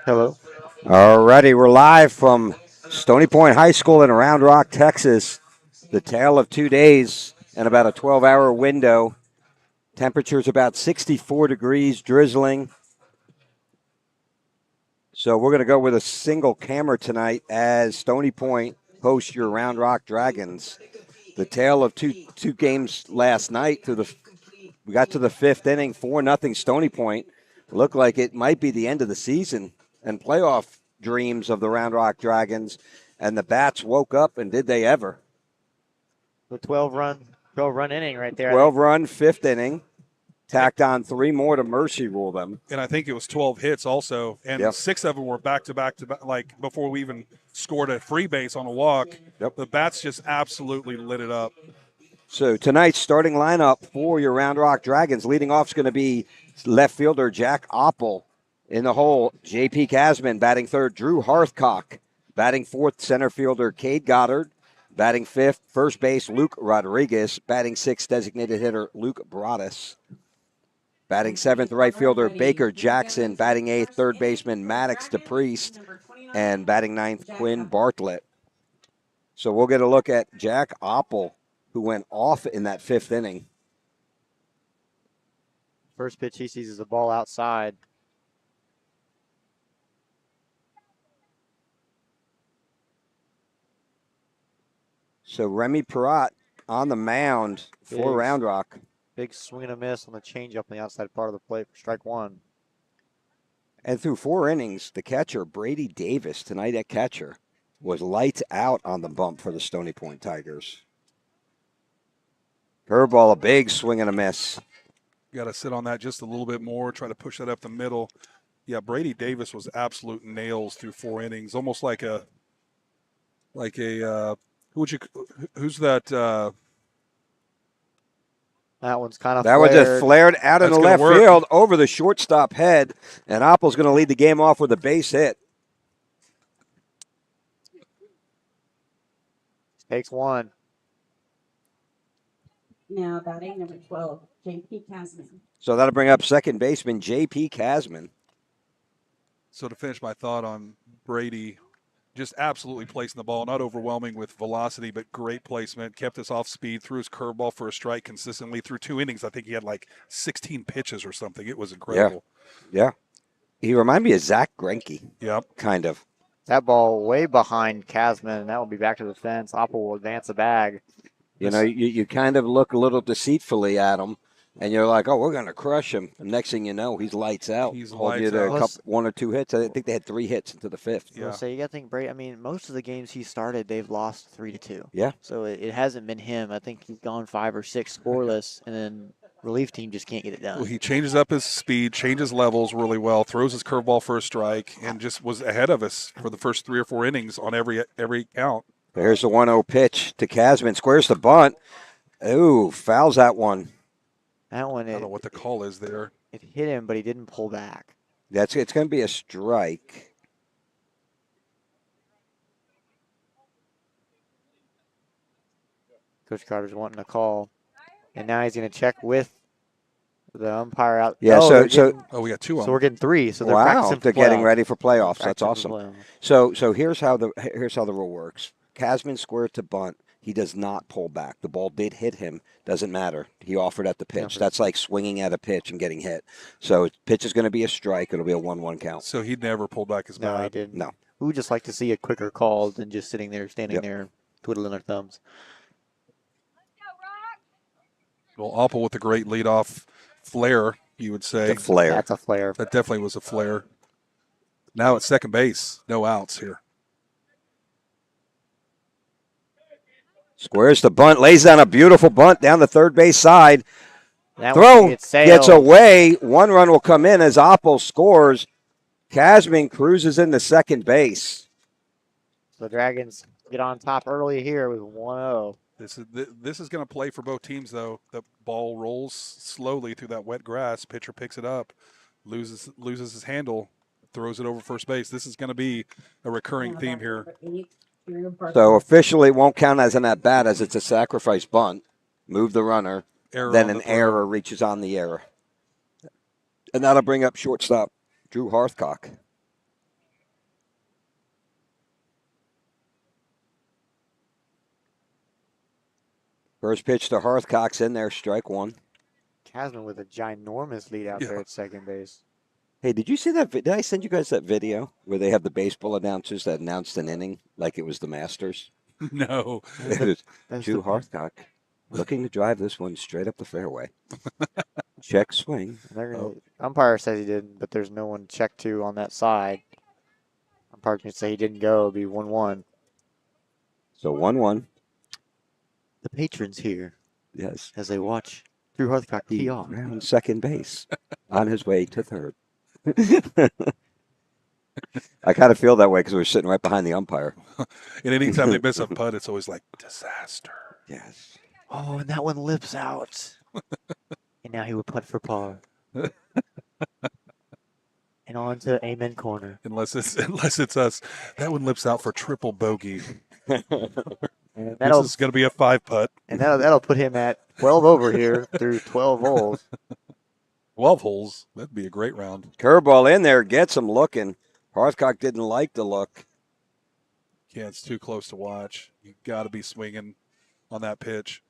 Hello. All righty, we're live from Stony Point High School in Round Rock, Texas. The tale of 2 days and about a 12-hour window. Temperature's about 64 degrees, drizzling. So we're going to go with a single camera tonight as Stony Point hosts your Round Rock Dragons. The tale of two games last night. We got to the fifth inning, 4-0 Stony Point. Looked like it might be the end of the season and playoff dreams of the Round Rock Dragons. And the Bats woke up, and did they ever? The 12 run inning right there. 12-run fifth inning. Tacked on three more to mercy rule them. And I think it was 12 hits also, and Yep. 6 of them were back-to-back, like before we even scored a free base on a walk. Yep. The Bats just absolutely lit it up. So tonight's starting lineup for your Round Rock Dragons, leading off is going to be left fielder Jack Oppel. In the hole, J.P. Casman. Batting third, Drew Hearthcock. Batting fourth, center fielder Cade Goddard. Batting fifth, first base Luke Rodriguez. Batting sixth, designated hitter Luke Broadus. Batting seventh, right fielder Baker Jackson. Batting eighth, third baseman Maddox DePriest. And batting ninth, Quinn Bartlett. So we'll get a look at Jack Oppel, who went off in that fifth inning. First pitch he sees is a ball outside. So Remy Perrott on the mound for Big. Round Rock. Big swing and a miss on the changeup on the outside part of the plate for strike one. And through 4 innings, the catcher, Brady Davis, tonight at catcher, was lights out on the bump for the Stony Point Tigers. Curveball, a big swing and a miss. You got to sit on that just a little bit more, try to push that up the middle. Yeah, Brady Davis was absolute nails through 4 innings, almost like who's that? That one's kind of That was just flared out in the left field over the shortstop head, and Oppel's going to lead the game off with a base hit. Takes one. Now batting number 12, J.P. Casman. So that'll bring up second baseman J.P. Casman. So to finish my thought on Brady, just absolutely placing the ball, not overwhelming with velocity, but great placement, kept us off speed, threw his curveball for a strike consistently through 2 innings. I think he had like 16 pitches or something. It was incredible. Yeah. He reminded me of Zach Greinke. Yep. Kind of. That ball way behind Casman, and that will be back to the fence. Oppel will advance the bag. You know, you kind of look a little deceitfully at him, and you're like, oh, we're going to crush him. And next thing you know, he's lights out. He's Holding you lights to out. 1 or 2 hits. I think they had 3 hits into the fifth. Yeah. So you got to think, Brady. I mean, most of the games he started, they've lost 3-2. Yeah. So it hasn't been him. I think he's gone 5 or 6 scoreless, and then relief team just can't get it done. Well, he changes up his speed, changes levels really well, throws his curveball for a strike, and just was ahead of us for the first 3 or 4 innings on every count. There's the 1-0 pitch to Casman. Squares the bunt. Ooh, fouls that one. That one, I don't know what the call is there. it hit him, but he didn't pull back. It's going to be a strike. Coach Carter's wanting a call, and now he's going to check with the umpire out. Yeah, oh, Oh, we got 2 on. so we're getting 3. So they're Wow, practicing for they're getting playoffs. ready for playoffs. That's Practicing awesome. for playoffs. So here's how the rule works. Casman squares to bunt. He does not pull back. The ball did hit him. Doesn't matter. He offered at the pitch. Yeah. That's like swinging at a pitch and getting hit. So pitch is going to be a strike. It'll be a 1-1 count. So he'd never pulled back his No, I bat. didn't. No. We would just like to see a quicker call than just sitting there, standing Yep. there, twiddling our thumbs. Well, Oppel with the great leadoff flare, you would say. The flare. That's a flare. That definitely was a flare. Now at second base, no outs here. Squares the bunt. Lays down a beautiful bunt down the third base side. That Throw one gets sailed. away. 1 run will come in as Oppel scores. Casman cruises into second base. The Dragons get on top early here with 1-0. This is going to play for both teams, though. The ball rolls slowly through that wet grass. Pitcher picks it up, loses his handle, throws it over first base. This is going to be a recurring theme here. So officially it won't count as an at-bat as it's a sacrifice bunt. Move the runner. Error then on an the throw. error reaches on the error. And that'll bring up shortstop Drew Hearthcock. First pitch to Hearthcock's in there, strike one. Casman with a ginormous lead out Yeah. there at second base. Hey, did you see that? Did I send you guys that video where they have the baseball announcers that announced an inning like it was the Masters? No. It was That's Drew the- Hearthcock looking to drive this one straight up the fairway. Check swing. They're gonna, umpire says he didn't, but there's no one checked to on that side. Umpire can say he didn't go. It'll be 1-1. So 1-1. The patrons here Yes. as they watch Drew Hearthcock tee He off. round second base on his way to third. I kind of feel that way because we're sitting right behind the umpire. And anytime they miss a putt, it's always like disaster. Yes. Oh, and that one lips out. And now he would putt for par. And on to Amen Corner. Unless it's us. That one lips out for triple bogey. And This is going to be a 5-putt. that'll put him at 12 over here through 12 holes. 12 holes. That'd be a great round. Curveball in there, gets him looking. Hearthcock didn't like the look. Yeah, it's too close to watch. You got to be swinging on that pitch.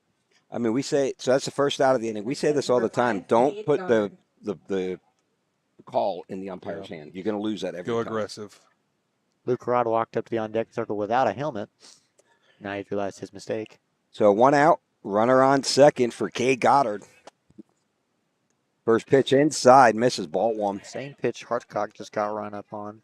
I mean, we say, so that's the first out of the inning. We say this all the time. Don't put the call in the umpire's hand. You're going to lose that every Go time. aggressive. Luke Rod walked up to the on deck circle without a helmet. Now he realized his mistake. So 1 out, runner on second for Kay Goddard. First pitch inside, misses, ball one. Same pitch Hearthcock just got run up on.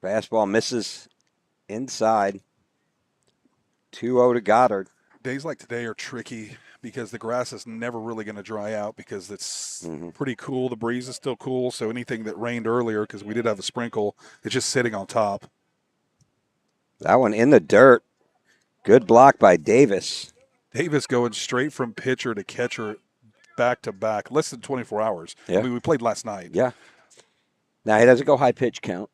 Fastball misses inside. 2-0 to Goddard. Days like today are tricky because the grass is never really going to dry out because it's pretty cool. The breeze is still cool. So anything that rained earlier, because we did have a sprinkle, it's just sitting on top. That one in the dirt. Good block by Davis. Davis going straight from pitcher to catcher back to back, less than 24 hours. Yeah. I mean, we played last night. Yeah. Now, he doesn't go high pitch count.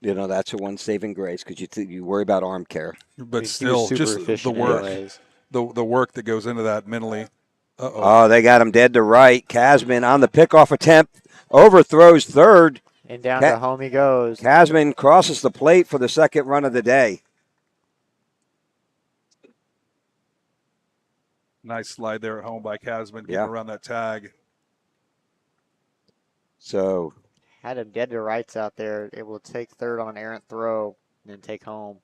You know, that's a one saving grace because you worry about arm care. But He was still, super just the efficient work, anyways. the work that goes into that mentally. Oh, they got him dead to right. Casman on the pickoff attempt. Overthrows third. And down to home he goes. Casman crosses the plate for the second run of the day. Nice slide there at home by Casman, getting Yeah. around that tag. So Had him dead to rights out there, able to take third on an errant throw and then take home.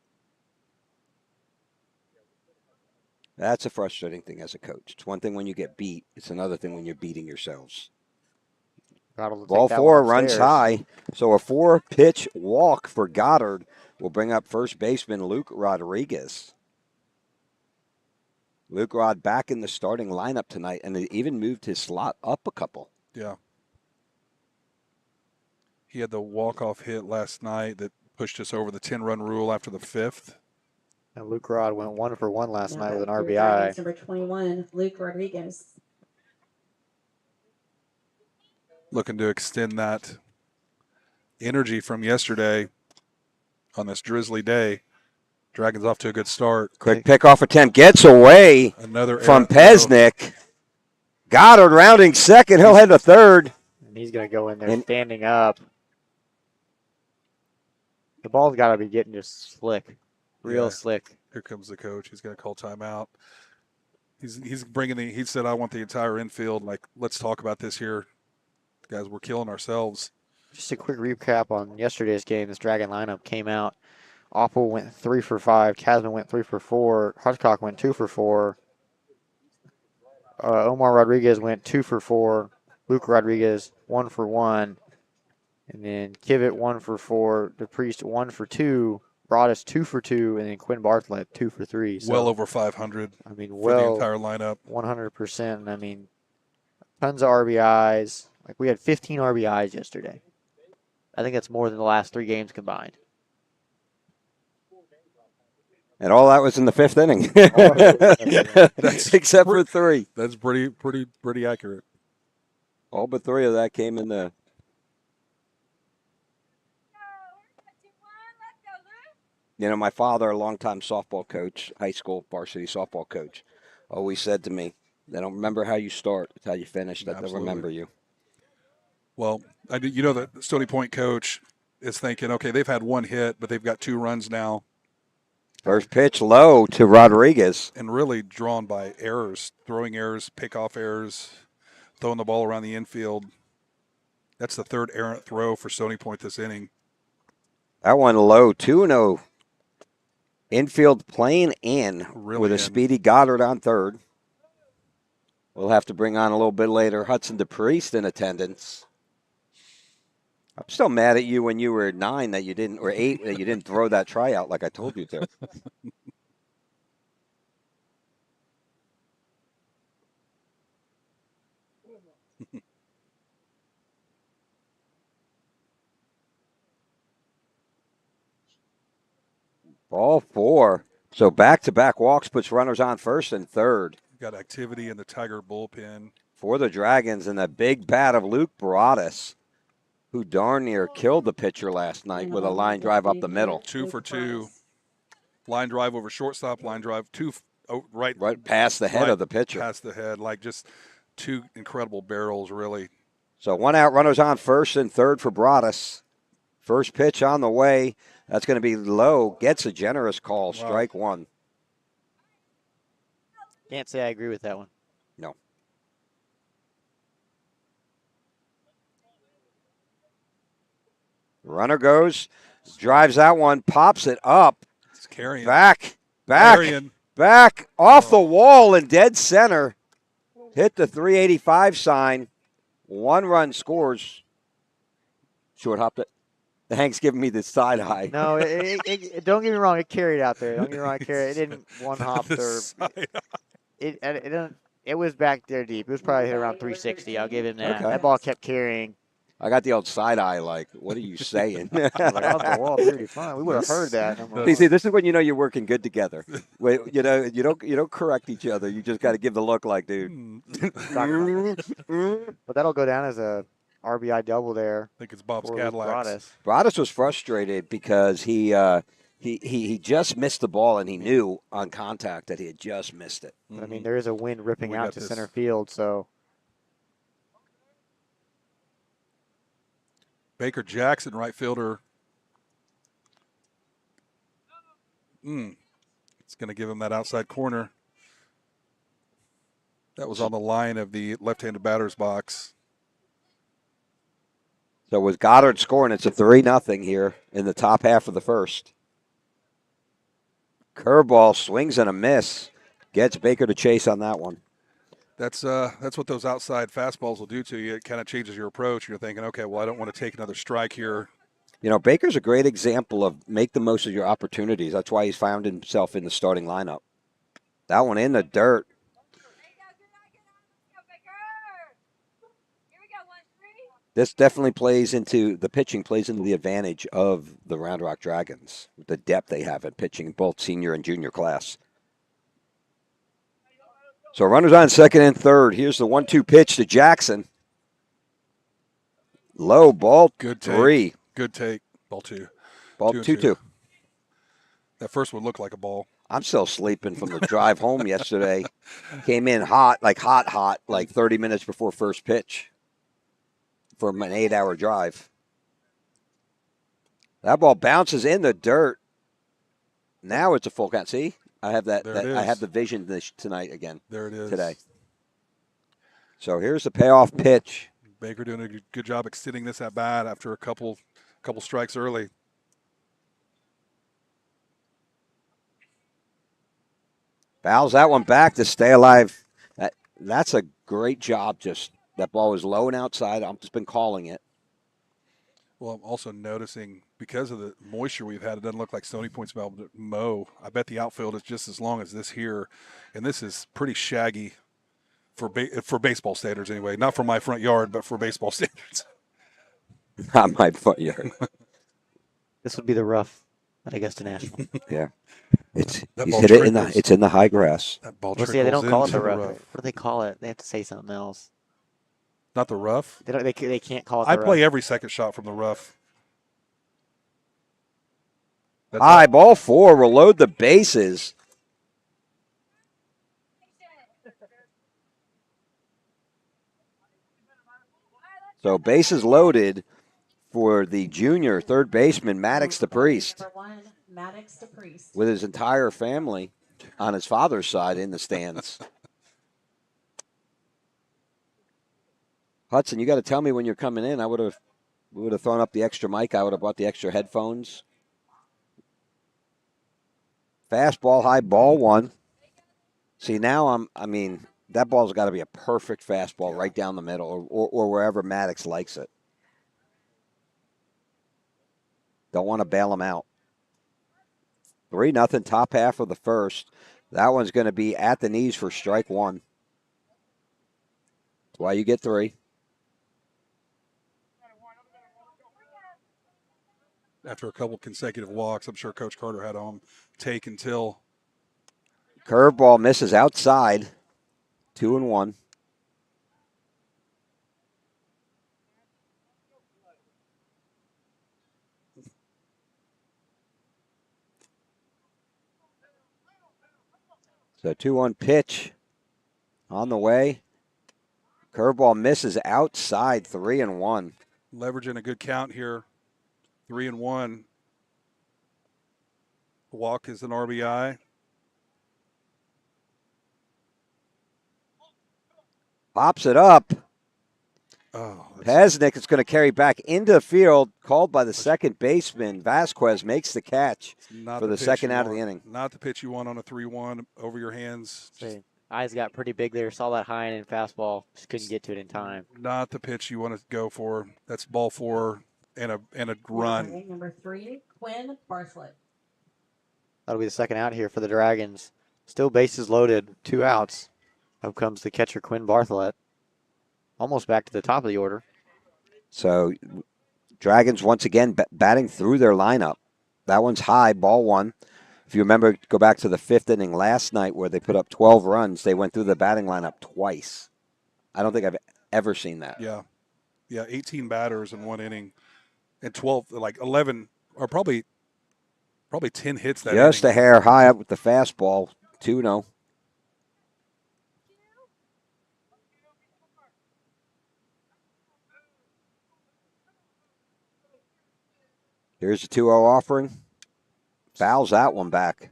that's a frustrating thing as a coach. It's one thing when you get beat. It's another thing when you're beating yourselves. Goddard will take Ball that four one runs upstairs. high. So a 4-pitch walk for Goddard will bring up first baseman Luke Rodriguez. Luke Rod back in the starting lineup tonight, and he even moved his slot up a couple. Yeah. He had the walk-off hit last night that pushed us over the 10-run rule after the 5th. And Luke Rod went 1 for 1 last night with an Your RBI. Dragons, number 21, Luke Rodriguez. Looking to extend that energy from yesterday on this drizzly day. Dragons off to a good start. Quick pickoff attempt gets away Another from errant throw. Pesnick. Goddard rounding second. He'll head to third. And he's going to go in there And- standing up. The ball's got to be getting just slick. Real Yeah. slick. Here comes the coach. He's going to call timeout. He's bringing he said, I want the entire infield. Like, let's talk about this here. Guys, we're killing ourselves. Just a quick recap on yesterday's game. This Dragon lineup came out. Opple went 3 for 5. Casman went 3 for 4. Hearthcock went 2 for 4. Omar Rodriguez went 2 for 4. Luke Rodriguez 1 for 1. And then Kivett 1 for 4. DePriest 1 for 2. Broadus 2 for 2. And then Quinn Bartlett 2 for 3. So, Well over 500 I mean, for the well, entire lineup. 100%. I mean, tons of RBIs. Like, we had 15 RBIs yesterday. I think that's more than the last 3 games combined. And all that was in the 5th inning. That's Except for 3. That's pretty accurate. All but 3 of that came in the. You know, my father, a longtime softball coach, high school varsity softball coach, always said to me, They don't remember how you start. It's how you finish that they'll Absolutely. remember you. Well, the Stony Point coach is thinking, okay, they've had one hit, but they've got 2 runs now. First pitch low to Rodriguez. And really drawn by errors, throwing errors, pickoff errors, throwing the ball around the infield. That's the 3rd errant throw for Stony Point this inning. That one low, 2-0. Infield playing in Really with a in. speedy Goddard on third. We'll have to bring on a little bit later Hudson DePriest in attendance. I'm still mad at you when you were 9 that you didn't, or 8 that you didn't throw that tryout like I told you to. Ball 4. So back-to-back walks puts runners on first and third. Got activity in the Tiger bullpen. For the Dragons, and the big bat of Luke Broadus, who darn near killed the pitcher last night with a line drive up the middle. 2 for 2. Line drive over shortstop, line drive Right past the head of the pitcher. Past the head, like just 2 incredible barrels, really. So 1 out, runners on first and third for Broadus. First pitch on the way. That's going to be low. Gets a generous call. Wow. Strike 1. Can't say I agree with that one. No. Runner goes, drives that one, pops it up. It's carrying. Back, Carrying. off the wall in dead center. Hit the 385 sign. 1 run scores. Short hopped it. Hank's giving me the side eye. No, don't get me wrong. It carried out there. Don't get me wrong. It carried. It didn't one hop or it was back there deep. It was probably hit around 360. I'll give him that. Okay. That ball kept carrying. I got the old side eye. Like, what are you saying? I was like, off the wall, pretty fun. We would have heard that. I'm like, See, this is when you know you're working good together. Wait, you don't correct each other. You just got to give the look, like, dude. but that'll go down as a RBI double there. I think it's Bob's for Cadillacs. Broadus. Broadus was frustrated because he just missed the ball, and he knew on contact that he had just missed it. But, I mean, there is a wind ripping We out got to this. center field, so Baker Jackson, right fielder. It's going to give him that outside corner. That was on the line of the left-handed batter's box. So with Goddard scoring, it's a 3-0 here in the top half of the first. Curveball swings and a miss. Gets Baker to chase on that one. That's what those outside fastballs will do to you. It kind of changes your approach. You're thinking, okay, well, I don't want to take another strike here. You know, Baker's a great example of make the most of your opportunities. That's why he's found himself in the starting lineup. That one in the dirt. This definitely plays into the pitching, plays into the advantage of the Round Rock Dragons, the depth they have at pitching, both senior and junior class. So runners on second and third. Here's the 1-2 pitch to Jackson. Low ball, Good take. 3. Good take. Ball 2. Ball 2-2. 2-2. That first one looked like a ball. I'm still sleeping from the drive home yesterday. Came in hot, like 30 minutes before first pitch from an 8-hour drive. That ball bounces in the dirt. Now it's a full count. See, I have that. There it I is. have the vision tonight again. There it is. Today. So here's the payoff pitch. Baker doing a good job extending this at bat after a couple strikes early. Fouls that one back to stay alive. That's a great job. Just that ball was low and outside. I've just been calling it. Well, I'm also noticing because of the moisture we've had, it doesn't look like Stony Point's been able to mow. I bet the outfield is just as long as this here, and this is pretty shaggy for baseball standards anyway. Not for my front yard, but for baseball standards. Not my front yard. this would be the rough at Augusta National. Yeah. He's ball hit it trickles. it's in the high grass. That ball Well, trickles see, they don't call it into the rough. What do they call it? They have to say something else. Not the rough. They can't call it the I rough. play every second shot from the rough. That's High ball 4 will load the bases. So bases loaded for the junior third baseman, Maddox the Priest, Number 1, Maddox the Priest. with his entire family on his father's side in the stands. Hudson, you got to tell me when you're coming in. We would have thrown up the extra mic. I would have bought the extra headphones. Fastball, high ball one. See, now that ball's got to be a perfect fastball right down the middle or wherever Maddox likes it. Don't want to bail him out. 3-0, top half of the first. That one's going to be at the knees for strike one. That's why you get 3. After a couple consecutive walks, I'm sure Coach Carter had on take until. Curveball misses outside. 2-1. So 2-1 pitch on the way. Curveball misses outside. 3-1. Leveraging a good count here. 3-1. Walk is an RBI. Pops it up. Oh, Pesnick is going to carry back into the field. Called by the second baseman. Vasquez makes the catch for the second out of the inning. Not the pitch you want on a 3-1 over your hands. Eyes got pretty big there. Saw that high and fastball. Just couldn't get to it in time. Not the pitch you want to go for. That's ball 4 and a run. Number 3, Quinn Bartlett. That'll be the second out here for the Dragons. Still bases loaded. 2 outs. Up comes the catcher, Quinn Bartlett. Almost back to the top of the order. So Dragons once again batting through their lineup. That one's high, ball 1. If you remember, go back to the 5th inning last night where they put up 12 runs. They went through the batting lineup twice. I don't think I've ever seen that. Yeah, 18 batters in 1 inning, and 11, or probably 10 hits that Just inning. a hair high up with the fastball. 2-0. Here's a 2-0 offering. Fouls that one back.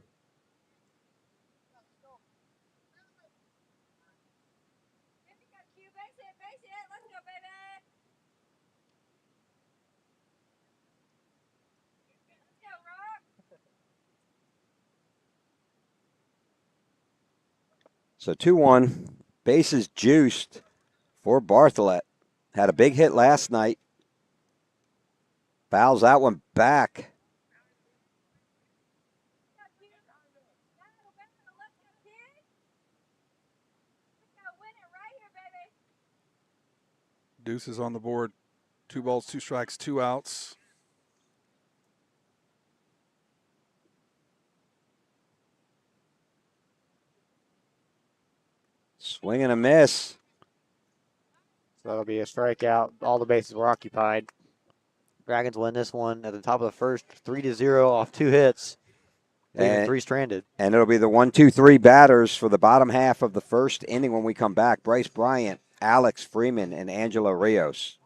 So 2-1. Bases juiced for Bartlett. Had a big hit last night. Fouls that one back. Deuce is on the board. 2 balls, 2 strikes, 2 outs. Swing and a miss. So that'll be a strikeout. All the bases were occupied. Dragons win this one at the top of the first, 3-0 off 2 hits, leaving 3 stranded. And it'll be the 1-2-3 batters for the bottom half of the first inning when we come back. Bryce Bryant, Alex Freeman, and Angela Rios.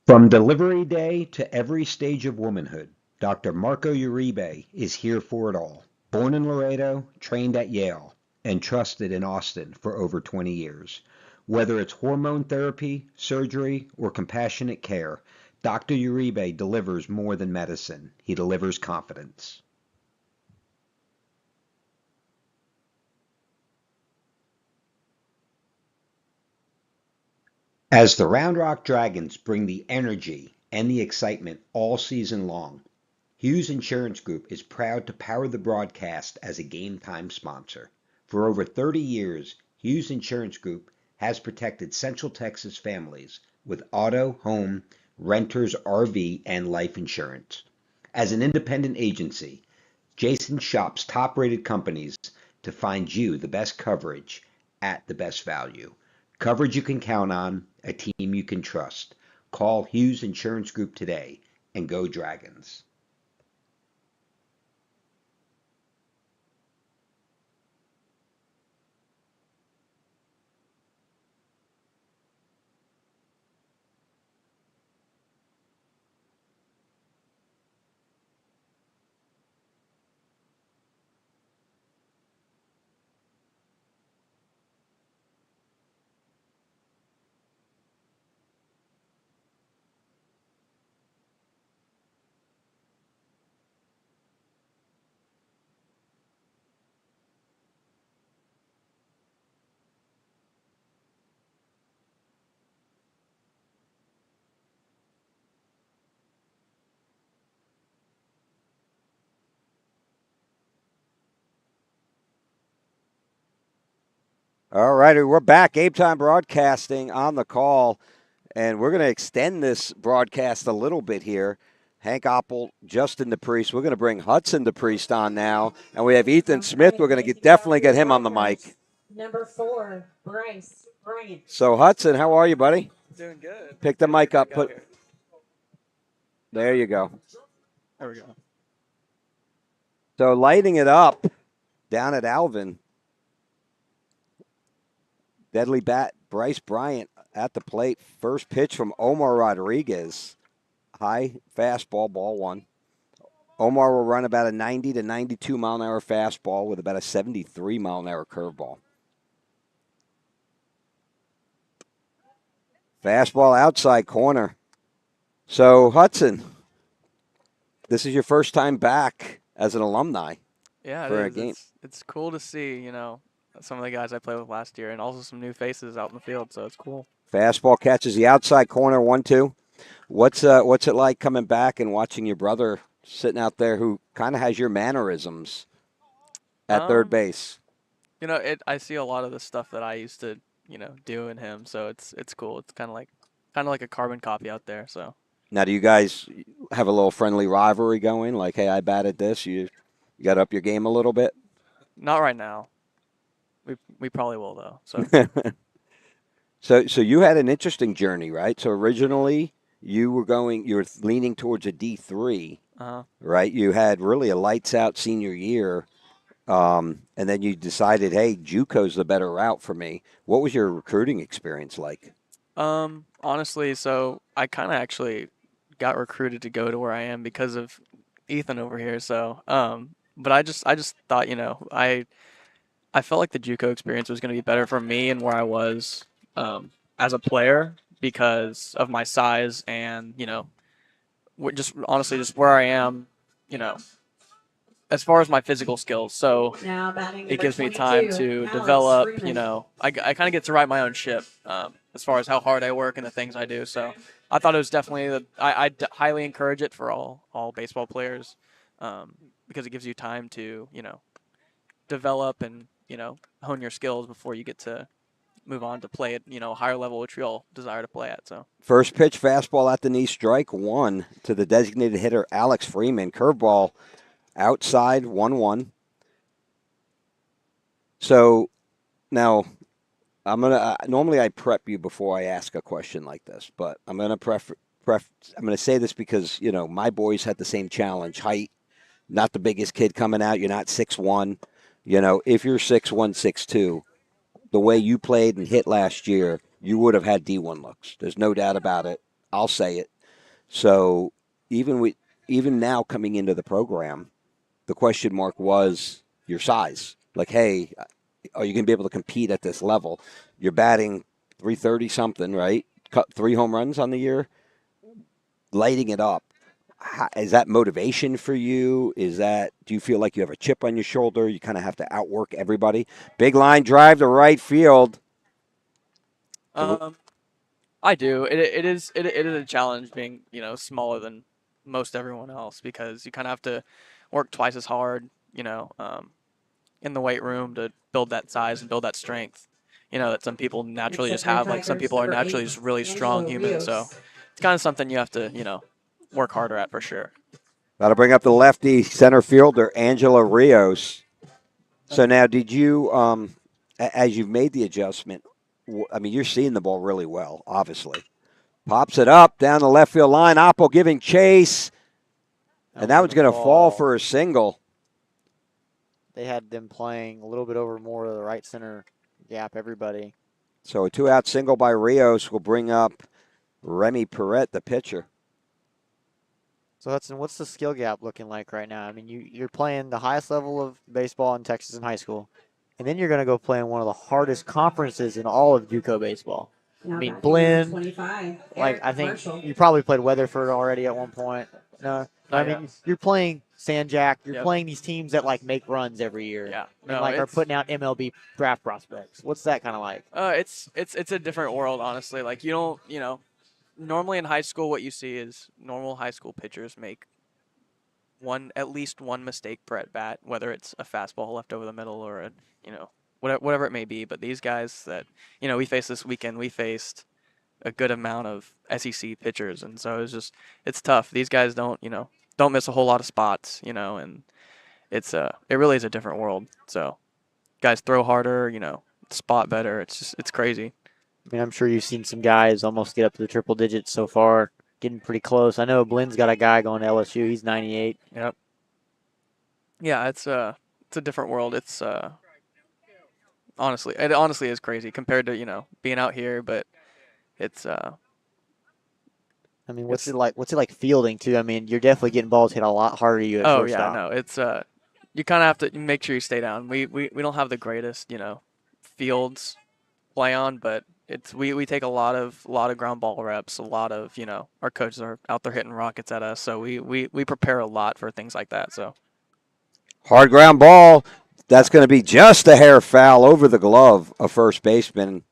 From delivery day to every stage of womanhood, Dr. Marco Uribe is here for it all. Born in Laredo, trained at Yale, and trusted in Austin for over 20 years. Whether it's hormone therapy, surgery, or compassionate care, Dr. Uribe delivers more than medicine. He delivers confidence. As the Round Rock Dragons bring the energy and the excitement all season long, Hughes Insurance Group is proud to power the broadcast as a Game Time sponsor. For over 30 years, Hughes Insurance Group has protected Central Texas families with auto, home, renters, RV, and life insurance. As an independent agency, Jason shops top-rated companies to find you the best coverage at the best value. Coverage you can count on, a team you can trust. Call Hughes Insurance Group today and go Dragons. All righty, we're back. Game Time Broadcasting on the call, and we're going to extend this broadcast a little bit here. Hank Oppel, Justin DePriest. We're going to bring Hudson DePriest on now, and we have Ethan Smith. We're going to definitely get him on the mic. Number 4, Bryce Bryant. So, Hudson, how are you, buddy? Doing good. Pick the mic up. There you go. There we go. So, lighting it up down at Alvin. Deadly bat, Bryce Bryant at the plate. First pitch from Omar Rodriguez. High fastball, ball one. Omar will run about a 90 to 92 mile an hour fastball with about a 73 mile an hour curveball. Fastball outside corner. So, Hudson, this is your first time back as an alumni. Yeah, for it a is. game. It's cool to see, some of the guys I played with last year and also some new faces out in the field, so it's cool. Fastball catches the outside corner, 1-2. What's it like coming back and watching your brother sitting out there who kind of has your mannerisms at third base? I see a lot of the stuff that I used to, do in him, so it's cool. It's kind of like a carbon copy out there, so. Now, do you guys have a little friendly rivalry going? Like, hey, I batted this. You got to up your game a little bit? Not right now. We probably will though. So you had an interesting journey, right? So originally you were leaning towards a D3, right? You had really a lights out senior year, and then you decided, hey, JUCO's the better route for me. What was your recruiting experience like? Honestly, so I kind of actually got recruited to go to where I am because of Ethan over here. So, but I just thought, I felt like the JUCO experience was going to be better for me and where I was as a player because of my size and just honestly just where I am, as far as my physical skills. So it gives me time to develop. I kind of get to write my own ship as far as how hard I work and the things I do. So I thought it was definitely I highly encourage it for all baseball players because it gives you time to develop and hone your skills before you get to move on to play at a higher level, which we all desire to play at. So First pitch, fastball at the knee, strike one to the designated hitter Alex Freeman. Curveball outside, 1-1. So now normally I prep you before I ask a question like this, but I'm gonna I'm gonna say this because my boys had the same challenge. Height, not the biggest kid coming out. You're not 6'1". If you're 6'1", 6'2", the way you played and hit last year, you would have had D1 looks. There's no doubt about it. I'll say it. So even now coming into the program, the question mark was your size. Like, hey, are you going to be able to compete at this level? You're batting 330 something, right? Cut 3 home runs on the year, lighting it up. Is that motivation for you? Do you feel like you have a chip on your shoulder? You kind of have to outwork everybody. Big line drive to right field. I do. It is a challenge being smaller than most everyone else because you kind of have to work twice as hard in the weight room to build that size and build that strength. That some people naturally just have. Like some people are naturally just really strong humans. So it's kind of something you have to work harder at for sure. That'll bring up the lefty center fielder, Angela Rios. So now, did you, as you've made the adjustment, you're seeing the ball really well, obviously. Pops it up down the left field line. Oppo giving chase. And that one's going to fall for a single. They had them playing a little bit over more of the right center gap, everybody. So a 2-out single by Rios will bring up Remy Perret, the pitcher. So Hudson, what's the skill gap looking like right now? You're playing the highest level of baseball in Texas in high school, and then you're going to go play in one of the hardest conferences in all of JUCO baseball. Blinn, I think you probably played Weatherford already at one point. No, you're playing San Jack. You're playing these teams that make runs every year. Yeah, and are putting out MLB draft prospects. What's that kind of like? It's a different world, honestly. Like you don't. Normally in high school, what you see is normal high school pitchers make at least one mistake per at bat, whether it's a fastball left over the middle or a whatever it may be. But these guys that we faced this weekend, we faced a good amount of SEC pitchers, and so it's tough. These guys don't miss a whole lot of spots, and it really is a different world. So guys throw harder, spot better. It's crazy. I mean, I'm sure you've seen some guys almost get up to the triple digits so far, getting pretty close. I know Blynn's got a guy going to LSU. He's 98. Yep. Yeah, it's a different world. It honestly is crazy compared to being out here, but it's I mean, what's it like? What's it like fielding too? I mean, you're definitely getting balls hit a lot harder to you at oh shortstop. yeah, no, it's you kind of have to make sure you stay down. We don't have the greatest fields play on, but we take a lot of ground ball reps. A lot of our coaches are out there hitting rockets at us, so we prepare a lot for things like that. So Hard ground ball. That's going to be just a hair foul over the glove of first baseman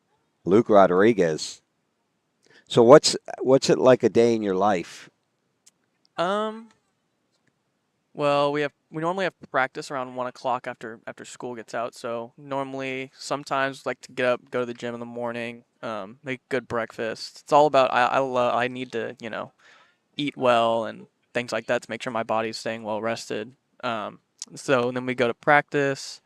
Luke Rodriguez. So what's it like a day in your life? Well, we normally have practice around 1 o'clock after school gets out. So normally, sometimes like to get up, go to the gym in the morning, make good breakfast. It's all about I need to eat well and things like that to make sure my body's staying well rested. So then we go to practice,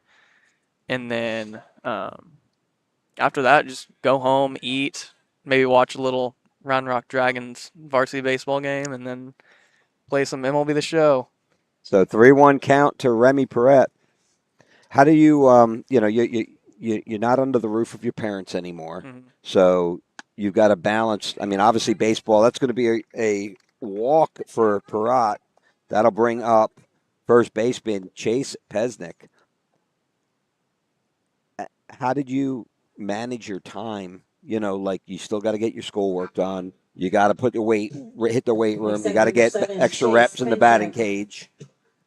and then after that, just go home, eat, maybe watch a little Round Rock Dragons varsity baseball game, and then play some MLB The Show. So 3-1 count to Remy Perret. How do you you're not under the roof of your parents anymore, Mhm. so you've got to balance. I mean, obviously baseball. That's going to be a walk for Perret. That'll bring up first baseman Chase Pesnick. How did you manage your time? Like you still got to get your schoolwork done. You got to hit the weight room. You got to get extra reps in the batting cage.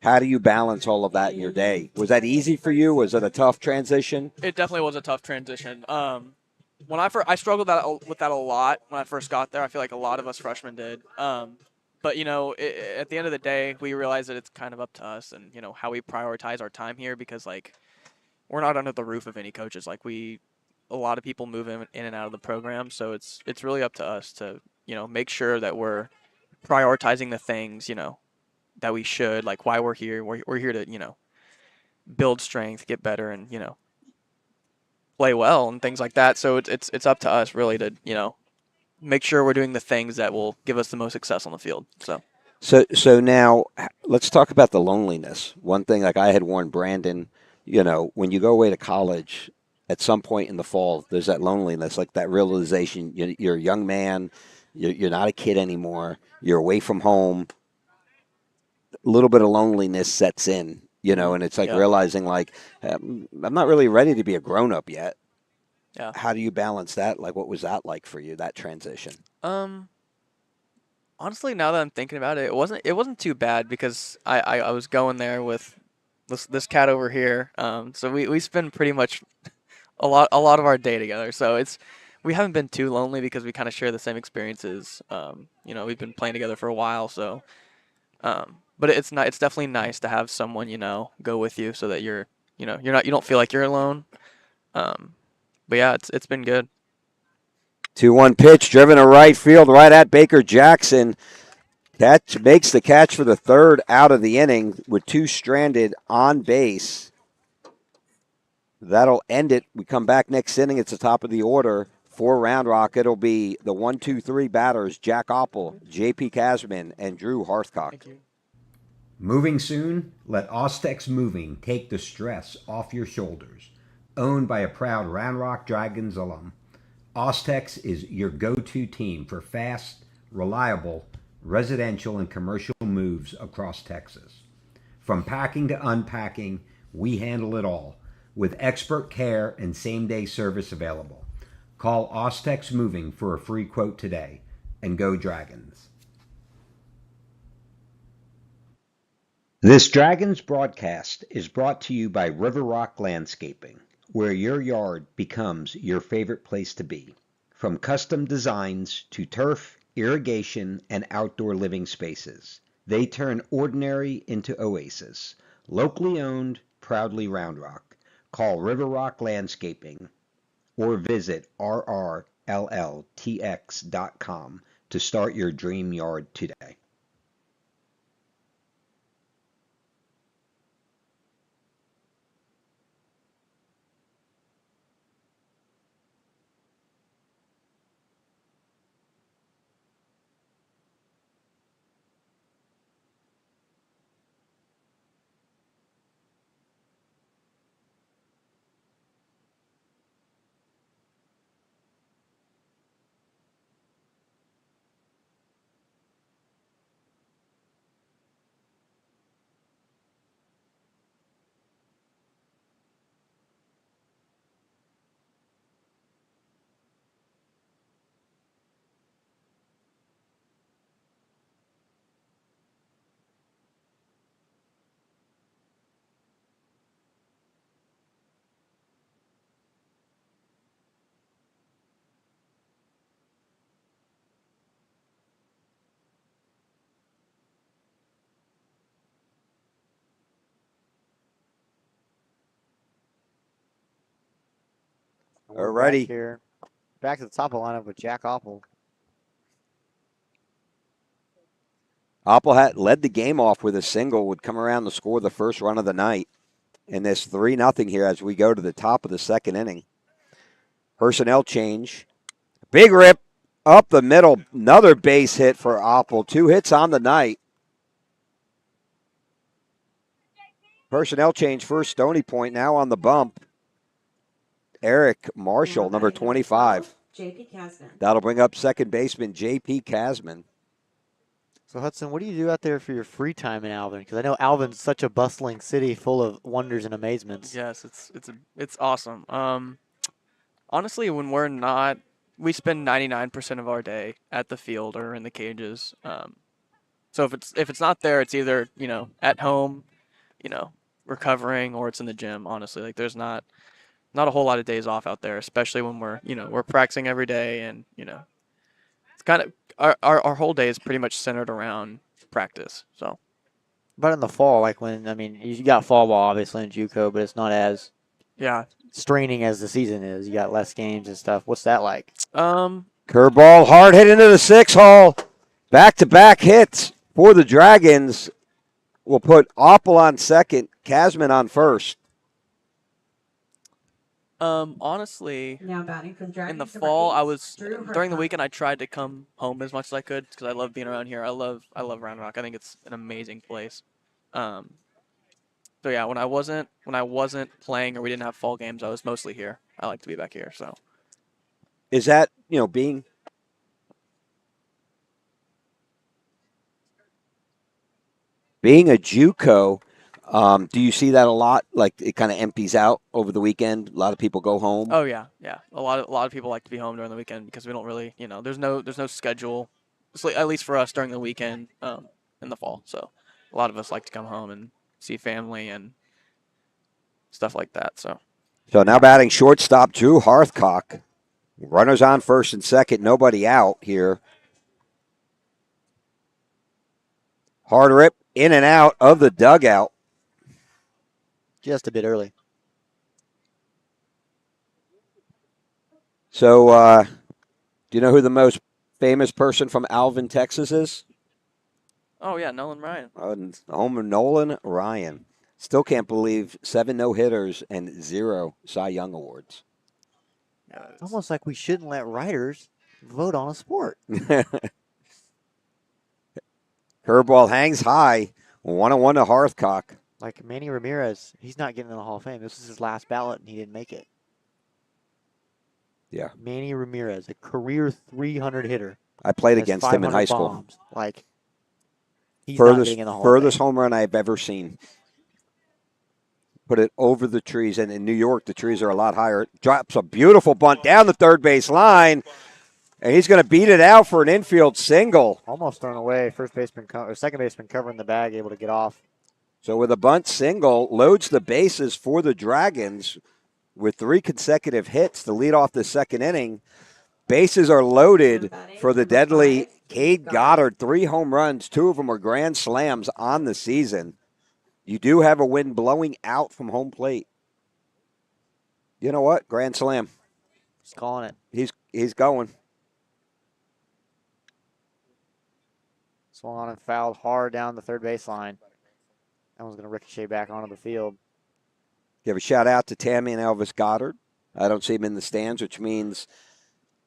How do you balance all of that in your day? Was that easy for you? Was it a tough transition? It definitely was a tough transition. When I struggled with that a lot when I first got there. I feel like a lot of us freshmen did. But at the end of the day, we realize that it's kind of up to us and how we prioritize our time here, because like we're not under the roof of any coaches. Like a lot of people move in and out of the program, so it's really up to us to make sure that we're prioritizing the things that we should, like why we're here. We're here to build strength, get better, and play well and things like that. So it's up to us really to make sure we're doing the things that will give us the most success on the field. So now let's talk about the loneliness. One thing, like I had warned Brandon, when you go away to college, at some point in the fall, there's that loneliness, like that realization you're a young man, you're not a kid anymore, you're away from home. A little bit of loneliness sets in, and it's like realizing like I'm not really ready to be a grown up yet. Yeah. How do you balance that? Like, what was that like for you, that transition? Honestly, now that I'm thinking about it, it wasn't too bad, because I was going there with this cat over here. So we spend pretty much a lot of our day together. So we haven't been too lonely because we kind of share the same experiences. We've been playing together for a while, so but it's definitely nice to have someone go with you, so that you don't feel like you're alone. But yeah, it's been good. 2-1 pitch, driven to right field, right at Baker Jackson. That makes the catch for the third out of the inning with two stranded on base. That'll end it. We come back next inning. It's the top of the order for Round Rock. It'll be the 1-2-3 batters, Jack Oppel, J.P. Casman, and Drew Hearthcock. Thank you. Moving soon? Let Ostex Moving take the stress off your shoulders. Owned by a proud Round Rock Dragons alum, Ostex is your go-to team for fast, reliable, residential and commercial moves across Texas. From packing to unpacking, we handle it all, with expert care and same-day service available. Call Ostex Moving for a free quote today, and go Dragons. This Dragons broadcast is brought to you by River Rock Landscaping, where your yard becomes your favorite place to be. From custom designs to turf, irrigation, and outdoor living spaces, they turn ordinary into oasis. Locally owned, proudly Round Rock. Call River Rock Landscaping or visit rrlltx.com to start your dream yard today. And we're Alrighty. back here. Back to the top of the lineup with Jack Opple. Opple had led the game off with a single, would come around to score the first run of the night. And this 3-0 here as we go to the top of the second inning. Personnel change. Big rip up the middle. Another base hit for Opple. 2 hits on the night. Personnel change first. Stoney Point now on the bump. Eric Marshall, number 25. JP Kasdan. That'll bring up second baseman J.P. Kasman. So Hudson, what do you do out there for your free time in Alvin? Because I know Alvin's such a bustling city full of wonders and amazements. Yes, it's awesome. Honestly, when we're not, we spend 99% of our day at the field or in the cages. So if it's not there, it's either at home, recovering, or it's in the gym. Honestly, like there's not a whole lot of days off out there, especially when we're practicing every day, and it's kind of our whole day is pretty much centered around practice. So. But in the fall, like you got fall ball obviously in JUCO, but it's not as straining as the season is. You got less games and stuff. What's that like? Curveball hard hit into the 6-hole. Back-to-back hits for the Dragons. We'll put Opple on second, Kasman on first. Honestly, Now batting for the Dragons, in the number fall, 8, during the weekend I tried to come home as much as I could because I love being around here. I love Round Rock. I think it's an amazing place. So yeah, when I wasn't playing or we didn't have fall games, I was mostly here. I like to be back here. So Is that being a JUCO? Do you see that a lot? Like it kind of empties out over the weekend. A lot of people go home. oh yeah. A lot of people like to be home during the weekend because we don't really there's no schedule, at least for us during the weekend in the fall. So a lot of us like to come home and see family and stuff like that. So now batting shortstop Drew Harthcock. Runners on first and second, nobody out here. Hard rip in and out of the dugout. Just a bit early. So, do you know who the most famous person from Alvin, Texas is? oh yeah, Nolan Ryan. Nolan Ryan. Still can't believe 7 no-hitters and 0 Cy Young awards. Yeah, It's almost like we shouldn't let writers vote on a sport. Curveball hangs high. 1-1 to Harthcock. Like Manny Ramirez, he's not getting in the Hall of Fame. This is his last ballot, and he didn't make it. Yeah. Manny Ramirez, a career 300 hitter. I played has against him in 500 high school. bombs. Like, he's not getting in the Hall of Furthest Fame. home run I've ever seen. Put it over the trees, and in New York, the trees are a lot higher. Drops a beautiful bunt down the third base line, and he's going to beat it out for an infield single. Almost thrown away. Second baseman covering the bag, able to get off. So with a bunt single, loads the bases for the Dragons with 3 consecutive hits to lead off the second inning. Bases are loaded for the deadly Cade Goddard. 3 home runs, 2 of them are grand slams on the season. You do have a wind blowing out from home plate. You know what? Grand slam. He's calling it. He's going. Swung on and fouled hard down the third baseline. That one's going to ricochet back onto the field. Give a shout out to Tammy and Elvis Goddard. I don't see him in the stands, which means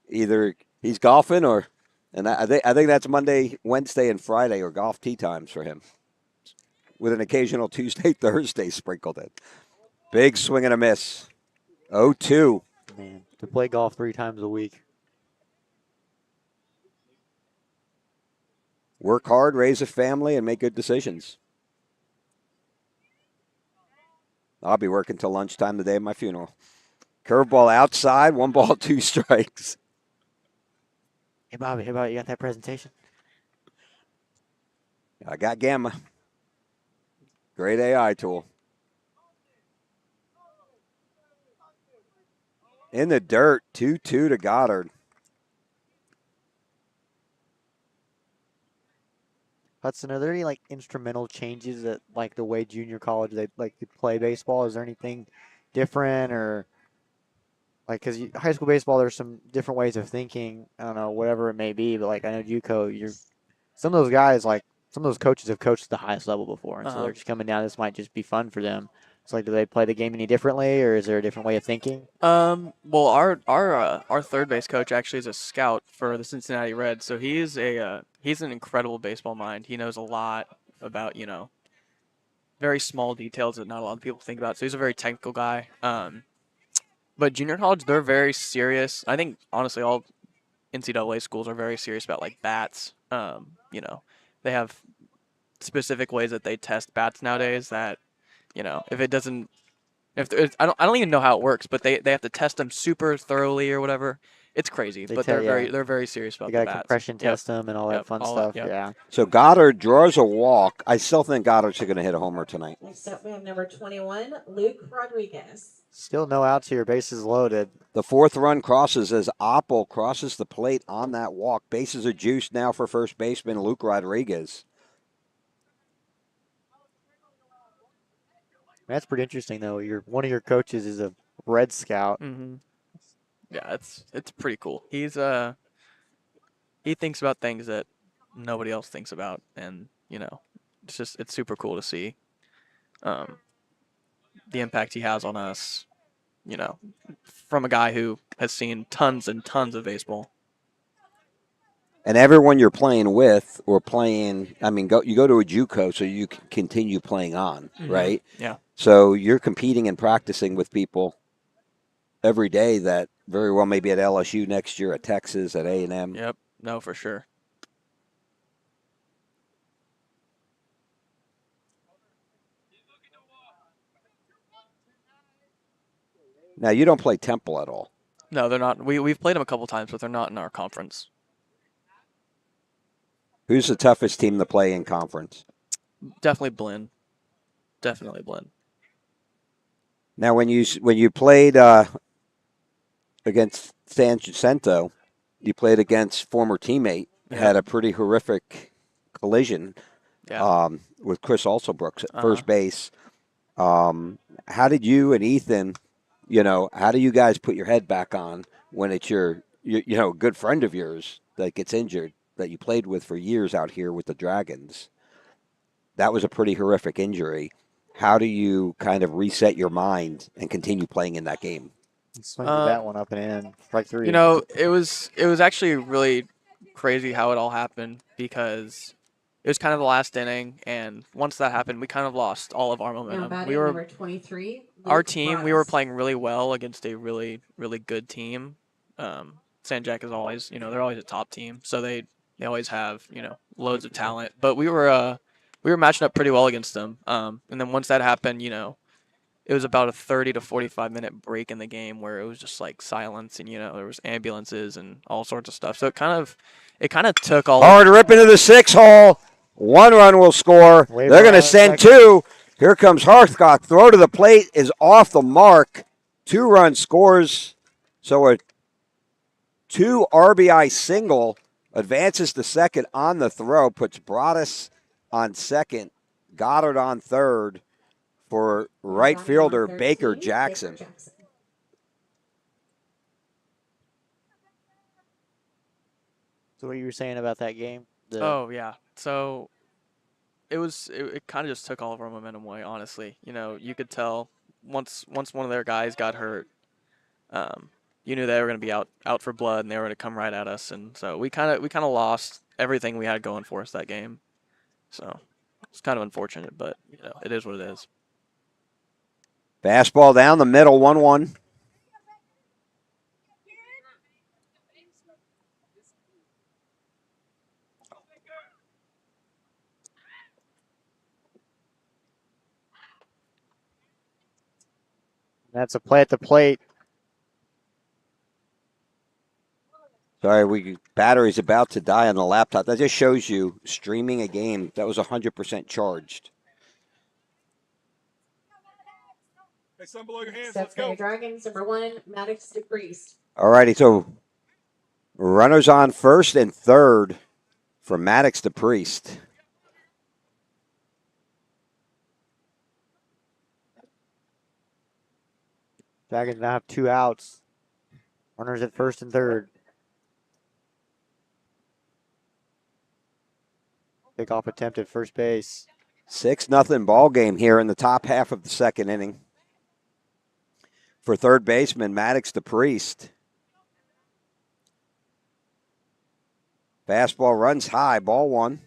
either he's golfing or, and I think that's Monday, Wednesday, and Friday are golf tee times for him, with an occasional Tuesday, Thursday sprinkled in. Big swing and a miss. 0-2. Man, to play golf 3 times a week. Work hard, raise a family, and make good decisions. I'll be working till lunchtime the day of my funeral. Curveball outside, 1 ball, 2 strikes. Hey, Bobby, you got that presentation? I got Gamma. Great AI tool. In the dirt, 2-2 to Goddard. Hudson, are there any like instrumental changes that like the way junior college they like to play baseball? Is there anything different or like because high school baseball there's some different ways of thinking. I don't know whatever it may be, but like I know JUCO, you're some of those guys like some of those coaches have coached at the highest level before, and so they're just coming down. This might just be fun for them. It's like do they play the game any differently, or is there a different way of thinking? Well, our third base coach actually is a scout for the Cincinnati Reds, so he's an incredible baseball mind. He knows a lot about very small details that not a lot of people think about. So he's a very technical guy. But junior college, they're very serious. I think honestly, all NCAA schools are very serious about like bats. They have specific ways that they test bats nowadays. That if it doesn't I don't even know how it works, but they have to test them super thoroughly or whatever. It's crazy, but they're very serious about They the got to bats. compression test them and all that fun stuff. yep. Yeah. So Goddard draws a walk. I still think Goddard's going to hit a homer tonight. Next up, we have number 21, Luke Rodriguez. Still no outs here. Bases loaded. The 4th run crosses as Oppel crosses the plate on that walk. Bases are juiced now for first baseman Luke Rodriguez. That's pretty interesting though. One of your coaches is a Red Scout. Mm-hmm. Yeah, it's pretty cool. He thinks about things that nobody else thinks about, and it's super cool to see the impact he has on us. From a guy who has seen tons and tons of baseball. And everyone you're playing with or playing, you go to a JUCO so you can continue playing on, right? Yeah. So you're competing and practicing with people every day that very well may be at LSU next year, at Texas, at A&M. Yep. No, for sure. Now, you don't play Temple at all. No, they're not. We've played them a couple times, but they're not in our conference. Who's the toughest team to play in conference? Definitely Blinn. Now, when you played against San Jacinto, you played against former teammate, had a pretty horrific collision with Chris Alsobrooks at first base. How did you and Ethan, how do you guys put your head back on when it's your good friend of yours that gets injured that you played with for years out here with the Dragons? That was a pretty horrific injury. How do you kind of reset your mind and continue playing in that game? Swing that one up and in. Strike 3. It was actually really crazy how it all happened because it was kind of the last inning, and once that happened, we kind of lost all of our momentum. We were number 23. our team. We were playing really well against a really really good team. San Jac is always they're always a top team, so they always have loads of talent. But we were matching up pretty well against them. And then once that happened, it was about a 30 to 45 minute break in the game where it was just like silence, and there was ambulances and all sorts of stuff. So it kind of took all. Hard rip into the 6 hole. 1 run will score. They're going to send 2. Here comes Hearthcock. Throw to the plate is off the mark. 2-run scores. So a 2 RBI single advances to second on the throw, puts Broadus on second, Goddard on third for right fielder Baker Jackson. So what you were saying about that game? Oh yeah. So it kind of just took all of our momentum away. Honestly, you could tell once one of their guys got hurt, you knew they were going to be out for blood, and they were going to come right at us. And so we kind of lost everything we had going for us that game. So it's kind of unfortunate, but it is what it is. Fastball down the middle, 1-1. That's a play at the plate. Sorry, battery's about to die on the laptop. That just shows you streaming a game that was 100% charged. Hey, son below your hands. Set Let's for your go. Dragons, number 1, Maddox DePriest. All righty, so runners on first and third for Maddox to Priest. Dragons now have 2 outs. Runners at first and third. Pickoff attempt at first base. 6-0 ball game here in the top half of the second inning. For third baseman Maddox to Priest. Fastball runs high, ball 1.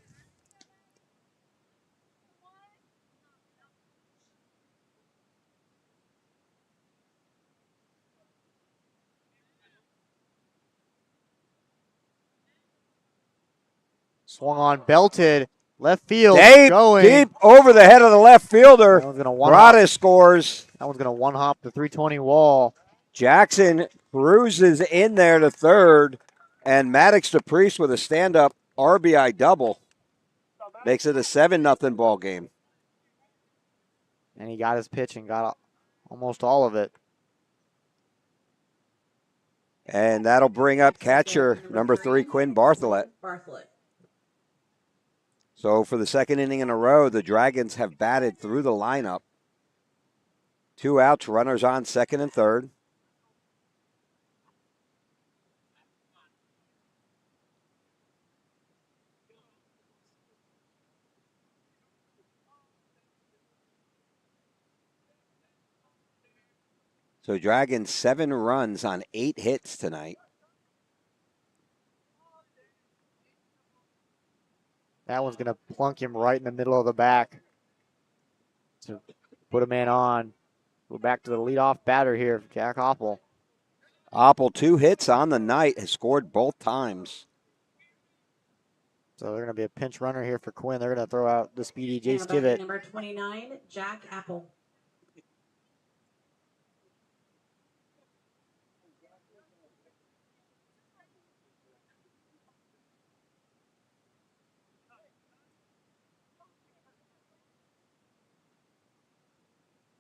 Swung on, belted, left field, going. Deep over the head of the left fielder. That one's gonna one Broadus scores. That one's going to one-hop the 320 wall. Jackson cruises in there to third, and Maddox to Priest with a stand-up RBI double. Makes it a 7-0 ball game. And he got his pitch and got almost all of it. And that'll bring up catcher number 3, Quinn Bartholet. So for the second inning in a row, the Dragons have batted through the lineup. 2 outs, runners on second and third. So Dragons 7 runs on 8 hits tonight. That one's going to plunk him right in the middle of the back to put a man on. We're back to the leadoff batter here, Jack Oppel. Oppel 2 hits on the night, has scored both times. So they're going to be a pinch runner here for Quinn. They're going to throw out the speedy Jace Kivett. Number 29, Jack Apple.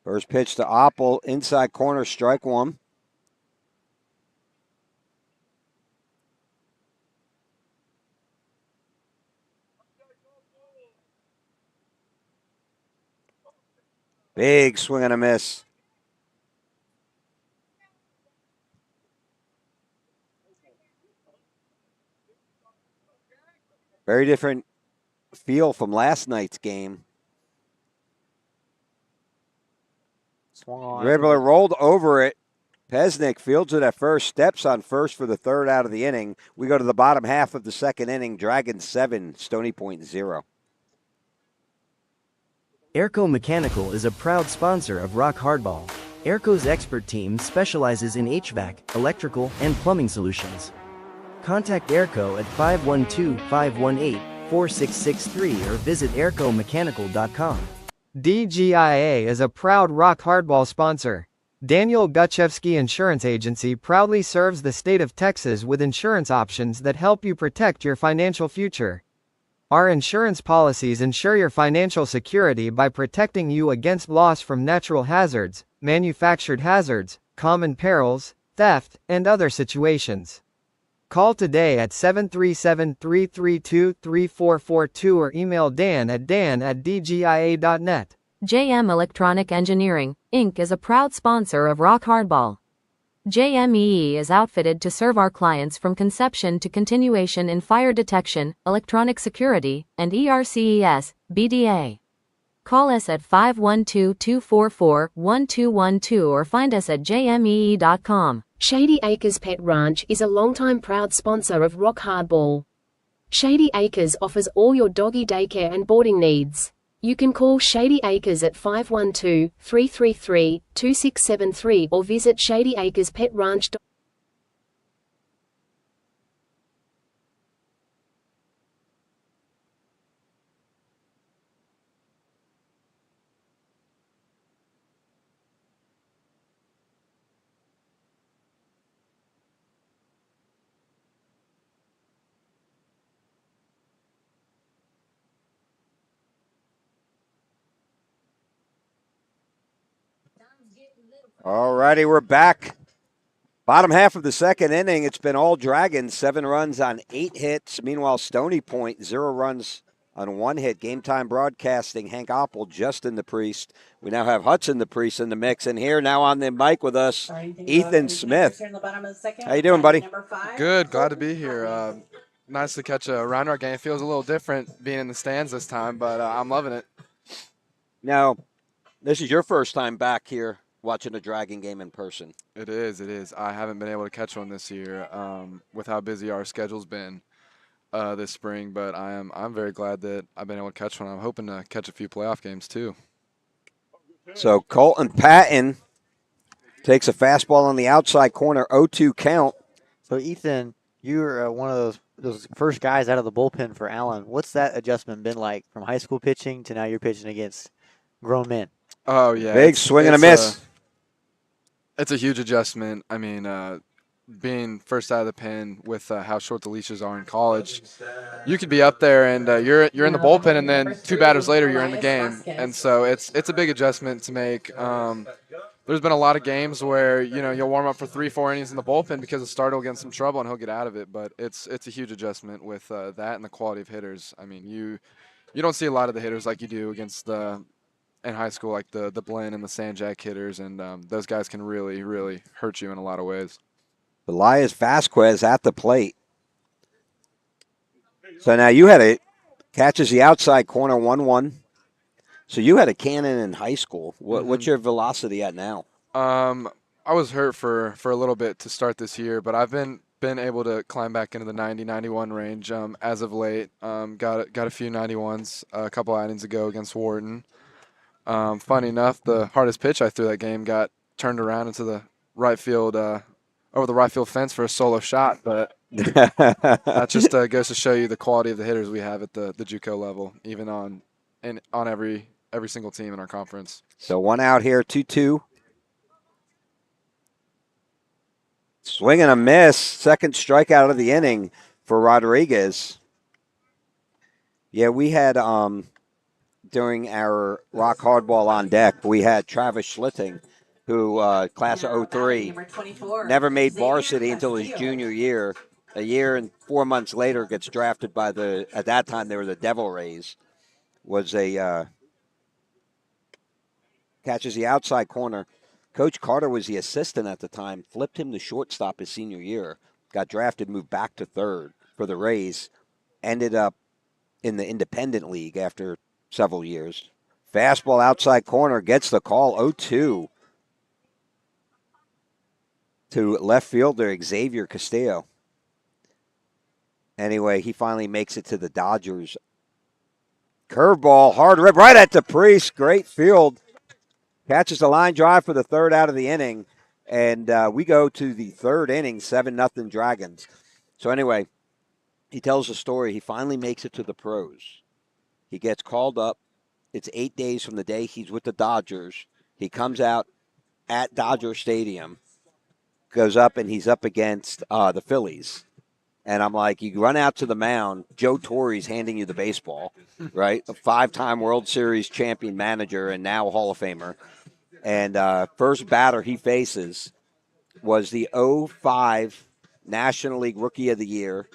First pitch to Oppel, inside corner, strike 1. Big swing and a miss. Very different feel from last night's game. Swung on. Dribbler rolled over it. Pesnick fields it at first, steps on first for the third out of the inning. We go to the bottom half of the second inning. Dragons 7, Stony Point 0. Airco Mechanical is a proud sponsor of Rock Hardball. Airco's expert team specializes in HVAC, electrical, and plumbing solutions. Contact Airco at 512-518-4663 or visit aircomechanical.com. DGIA is a proud Rock Hardball sponsor. Daniel Gutchevsky Insurance Agency proudly serves the state of Texas with insurance options that help you protect your financial future. Our insurance policies ensure your financial security by protecting you against loss from natural hazards, manufactured hazards, common perils, theft, and other situations. Call today at 737-332-3442 or email dan@dgia.net. JM Electronic Engineering, Inc. is a proud sponsor of Rock Hardball. JMEE is outfitted to serve our clients from conception to continuation in fire detection, electronic security, and ERCES, BDA. Call us at 512-244-1212 or find us at jmee.com. Shady Acres Pet Ranch is a longtime proud sponsor of Rock Hardball. Shady Acres offers all your doggy daycare and boarding needs. You can call Shady Acres at 512-333-2673 or visit shadyacresPetRanch.com. All righty, we're back. Bottom half of the second inning, it's been all Dragons, 7 runs on 8 hits. Meanwhile, Stoney Point, 0 runs on 1 hit. Game time broadcasting, Hank Oppel, Justin the Priest. We now have Hudson the Priest in the mix. And here now on the mic with us, Ethan Smith. How you doing, buddy? Good, glad to be here. Nice to catch a round rock game. It feels a little different being in the stands this time, but I'm loving it. Now, this is your first time back here watching a Dragon game in person. It is. I haven't been able to catch one this year with how busy our schedule's been this spring, but I'm very glad that I've been able to catch one. I'm hoping to catch a few playoff games too. So Colton Patton takes a fastball on the outside corner, 0-2 count. So Ethan, you're one of those first guys out of the bullpen for Allen. What's that adjustment been like from high school pitching to now you're pitching against grown men? Oh yeah, big swing and a miss. It's a huge adjustment. I mean, being first out of the pen with how short the leashes are in college, you could be up there and you're in the bullpen, and then 2 batters later you're in the game, and so it's a big adjustment to make. There's been a lot of games where you'll warm up for 3-4 innings in the bullpen because the starter will get in some trouble and he'll get out of it, but it's a huge adjustment with that and the quality of hitters. I mean, you don't see a lot of the hitters like you do against in high school, like the Blinn and the Sanjak hitters, and those guys can really, really hurt you in a lot of ways. Elias Vasquez at the plate. So now you had catches the outside corner, 1-1. So you had a cannon in high school. What's your velocity at now? I was hurt for a little bit to start this year, but I've been able to climb back into the 90-91 range as of late. Got a few 91s a couple outings ago against Wharton. Funny enough, the hardest pitch I threw that game got turned around into the right field, over the right field fence for a solo shot. But that just goes to show you the quality of the hitters we have at the JUCO level, even on every single team in our conference. So 1 out here, 2-2. Swing and a miss. Second strikeout of the inning for Rodriguez. Yeah, we had during our Rock Hardball on deck, we had Travis Schlitting, who class of 03, never made varsity until his junior year. A year and 4 months later gets drafted by at that time they were the Devil Rays. Catches the outside corner. Coach Carter was the assistant at the time, flipped him to shortstop his senior year, got drafted, moved back to third for the Rays, ended up in the Independent League after several years. Fastball outside corner, gets the call, 0-2 to left fielder Xavier Castillo. Anyway, he finally makes it to the Dodgers. Curveball, hard rip right at the Priest. Great field. Catches the line drive for the 3rd out of the inning. And we go to the 3rd inning, 7-0 Dragons. So anyway, he tells the story. He finally makes it to the pros. He gets called up. It's 8 days from the day he's with the Dodgers. He comes out at Dodger Stadium, goes up, and he's up against the Phillies. And I'm like, you run out to the mound, Joe Torre's handing you the baseball, right? A 5-time World Series champion manager and now Hall of Famer. And first batter he faces was the 05 National League Rookie of the Year,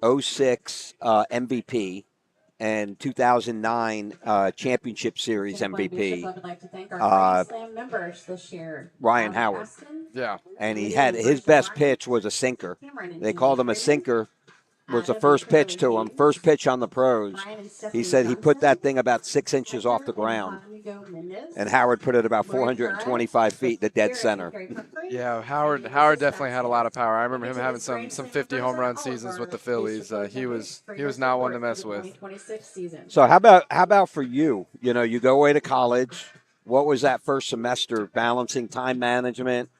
06 MVP, and 2009 Championship Series MVP, Ryan Howard. Yeah. And he had his best pitch was a sinker. They called him a sinker. Was the first pitch to him, first pitch on the pros. He said he put that thing about 6 inches off the ground, and Howard put it about 425 feet, the dead center. Yeah, Howard definitely had a lot of power. I remember him having some 50 home run seasons with the Phillies. He was not one to mess with. So how about for you? You know, you go away to college. What was that first semester balancing time management?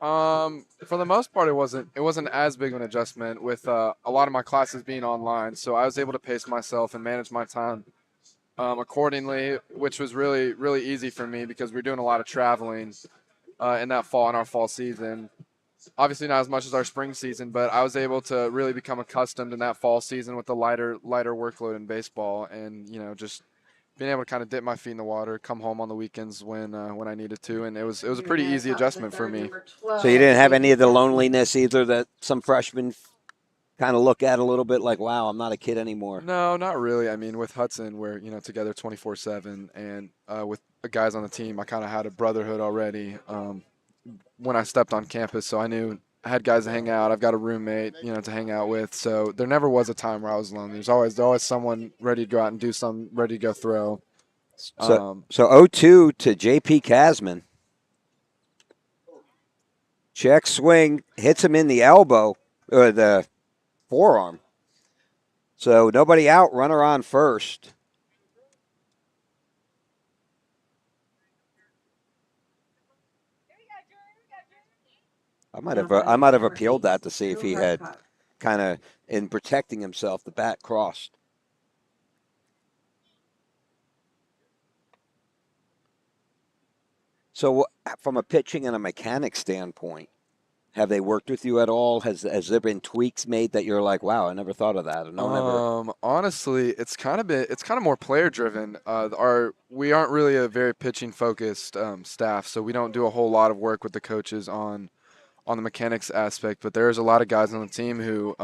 For the most part, it wasn't as big of an adjustment with a lot of my classes being online. So I was able to pace myself and manage my time accordingly, which was really, really easy for me because we were doing a lot of traveling in our fall season. Obviously not as much as our spring season, but I was able to really become accustomed in that fall season with the lighter workload in baseball, and just being able to kind of dip my feet in the water, come home on the weekends when I needed to, and it was a pretty easy adjustment for me. So you didn't have any of the loneliness either that some freshmen kind of look at a little bit like, wow, I'm not a kid anymore. No, not really. I mean, with Hudson, we're together 24/7, and with the guys on the team, I kind of had a brotherhood already when I stepped on campus, so I knew I had guys to hang out. I've got a roommate, to hang out with. So there never was a time where I was alone. There's always someone ready to go out and do something, ready to go throw. So 0-2 to J.P. Casman. Check swing, hits him in the elbow, or the forearm. So nobody out, runner on first. I might have appealed that to see if he had kind of, in protecting himself, the bat crossed. So from a pitching and a mechanic standpoint, have they worked with you at all? Has there been tweaks made that you're like, wow, I never thought of that? Honestly, it's kind of more player driven. We aren't really a very pitching focused staff, so we don't do a whole lot of work with the coaches on the mechanics aspect. But there's a lot of guys on the team who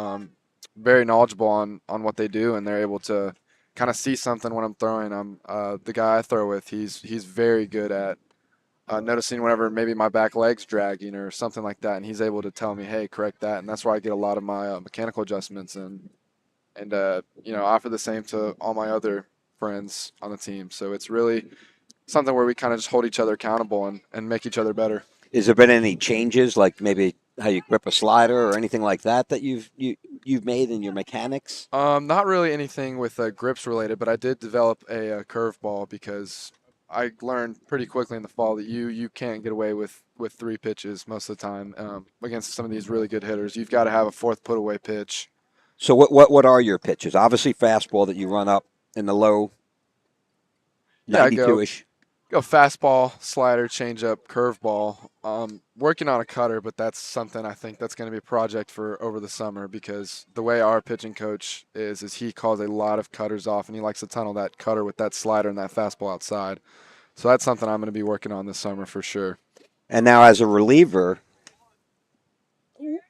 very knowledgeable on what they do, and they're able to kind of see something when I'm throwing. The guy I throw with, he's very good at noticing whenever maybe my back leg's dragging or something like that, and he's able to tell me, hey, correct that. And that's where I get a lot of my mechanical adjustments and offer the same to all my other friends on the team. So it's really something where we kind of just hold each other accountable and make each other better. Has there been any changes, like maybe how you grip a slider or anything like that you've made in your mechanics? Not really anything with grips related, but I did develop a curveball because I learned pretty quickly in the fall that you can't get away with 3 pitches most of the time against some of these really good hitters. You've got to have a 4th put away pitch. So what are your pitches? Obviously fastball that you run up in the low 92-ish. Go fastball, slider, changeup, curveball. Working on a cutter, but that's something I think that's going to be a project for over the summer because the way our pitching coach is he calls a lot of cutters off, and he likes to tunnel that cutter with that slider and that fastball outside. So that's something I'm going to be working on this summer for sure. And now as a reliever,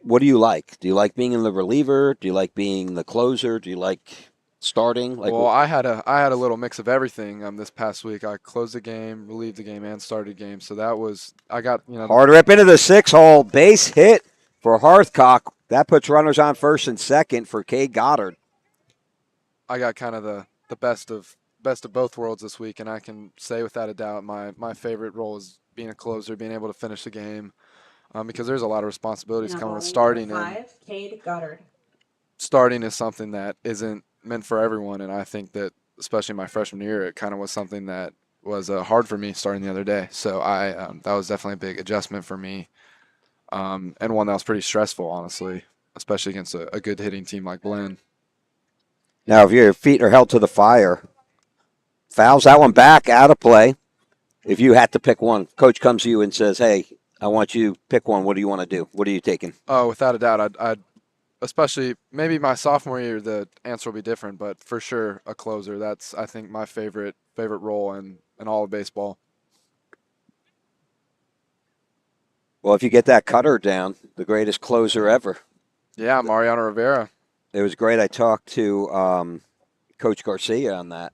what do you like? Do you like being in the reliever? Do you like being the closer? Do you like starting? Well, I had a little mix of everything this past week. I closed the game, relieved the game, and started the game. So that was hard rip into the 6-hole, base hit for Hearthcock. That puts runners on first and second for Cade Goddard. I got kind of the best of both worlds this week, and I can say without a doubt my favorite role is being a closer, being able to finish the game, because there's a lot of responsibilities coming with starting. Cade Goddard. Starting is something that isn't meant for everyone, and I think that especially my freshman year, it kind of was something that was hard for me starting the other day. So that was definitely a big adjustment for me, and one that was pretty stressful, honestly, especially against a good hitting team like Glenn. Now, if your feet are held to the fire, fouls that one back, out of play. If you had to pick one, coach comes to you and says, hey, I want you to pick one. What do you want to do? What are you taking? Oh, without a doubt, I'd especially maybe my sophomore year, the answer will be different, but for sure a closer. That's, I think, my favorite role in all of baseball. Well, if you get that cutter down, the greatest closer ever. Yeah, Mariano Rivera. It was great. I talked to Coach Garcia on that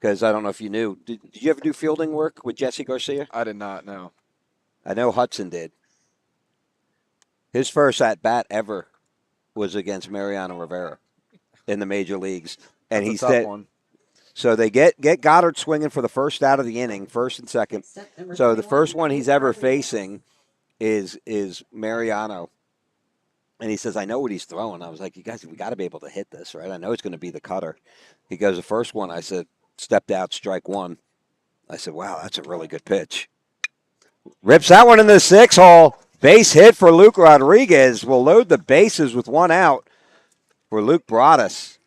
because I don't know if you knew. Did you ever do fielding work with Jesse Garcia? I did not, no. I know Hudson did. His first at bat ever was against Mariano Rivera in the major leagues, and That's he a tough said. one. So they get Goddard swinging for the first out of the inning, first and second. So the first one he's ever facing is Mariano. And he says, I know what he's throwing. I was like, you guys, we got to be able to hit this, right? I know it's going to be the cutter. He goes, the first one, I said, stepped out, strike one. I said, wow, that's a really good pitch. Rips that one in the 6 hole. Base hit for Luke Rodriguez. Will load the bases with one out for Luke Broadus.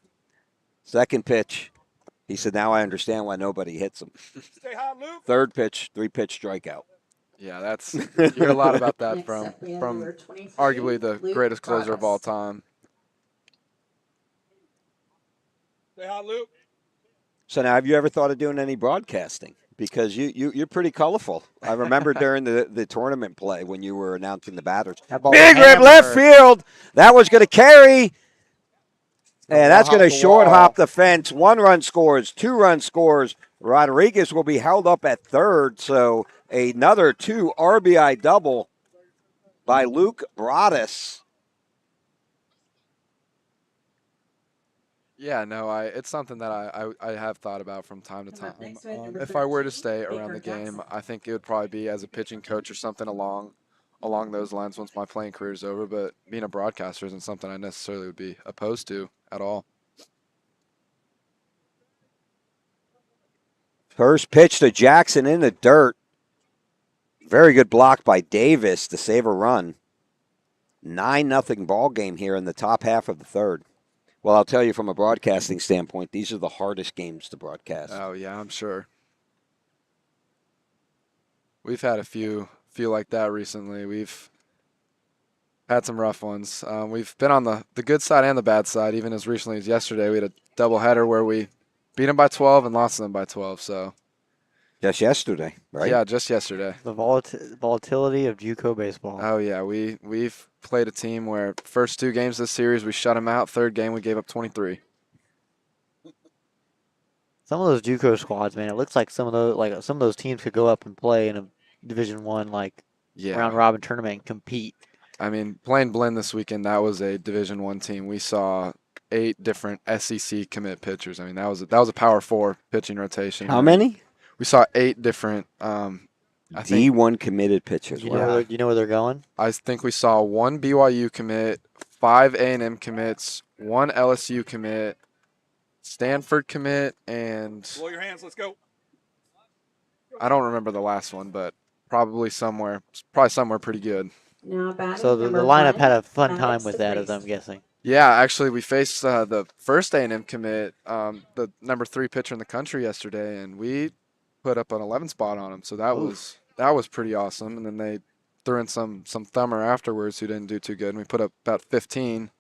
Second pitch. He said, now I understand why nobody hits him. Stay hot, Luke. Third pitch, 3-pitch strikeout. Yeah, that's you hear a lot about that Next from up, we have from number 23, arguably the Luke greatest closer of all Broadus. time. Stay hot, Luke. So now, have you ever thought of doing any broadcasting? Because you're pretty colorful. I remember during the tournament play when you were announcing the batters. That ball Big rip hammered. left field. That was going to carry. And that's Wall going to hop the short wall. hop the fence. 1 run scores, 2 run scores. Rodriguez will be held up at third. So another 2 RBI double by Luke Broadus. Yeah, no, it's something that I have thought about from time to Come up time. next, we have number If I were to 13, stay around Baker the game, Jackson. I think it would probably be as a pitching coach or something along those lines once my playing career is over. But being a broadcaster isn't something I necessarily would be opposed to at all. First pitch to Jackson in the dirt. Very good block by Davis to save a run. 9-0 ball game here in the top half of the third. Well, I'll tell you from a broadcasting standpoint, these are the hardest games to broadcast. Oh yeah, I'm sure. We've had a few like that recently. We've had some rough ones. We've been on the good side and the bad side. Even as recently as yesterday, we had a doubleheader where we beat them by 12 and lost them by 12. So Just yesterday, right? yeah, just yesterday. The volatility of JUCO baseball. Oh yeah, we've played a team where first 2 games this series we shut them out. Third game we gave up 23. Some of those JUCO squads, man, it looks like some of those teams could go up and play in a Division One Yeah. round robin tournament and compete. I mean, playing Blinn this weekend, that was a Division One team. We saw 8 different SEC commit pitchers. I mean, that was a Power 4 pitching rotation. How many? We saw 8 different. I think D1 committed pitchers. You Wow. know, you know where they're going? I think we saw 1 BYU commit, 5 A&M commits, 1 LSU commit, Stanford commit, and Blow your hands. Let's go. I don't remember the last one, but probably somewhere pretty good. Now batting So the number lineup 1, had a fun time Alex with that, as I'm DeVries. guessing. Yeah, actually, we faced the first A&M commit, the number 3 pitcher in the country yesterday, and we put up an 11 spot on him. So that was pretty awesome. And then they threw in some thumber afterwards who didn't do too good, and we put up about 15.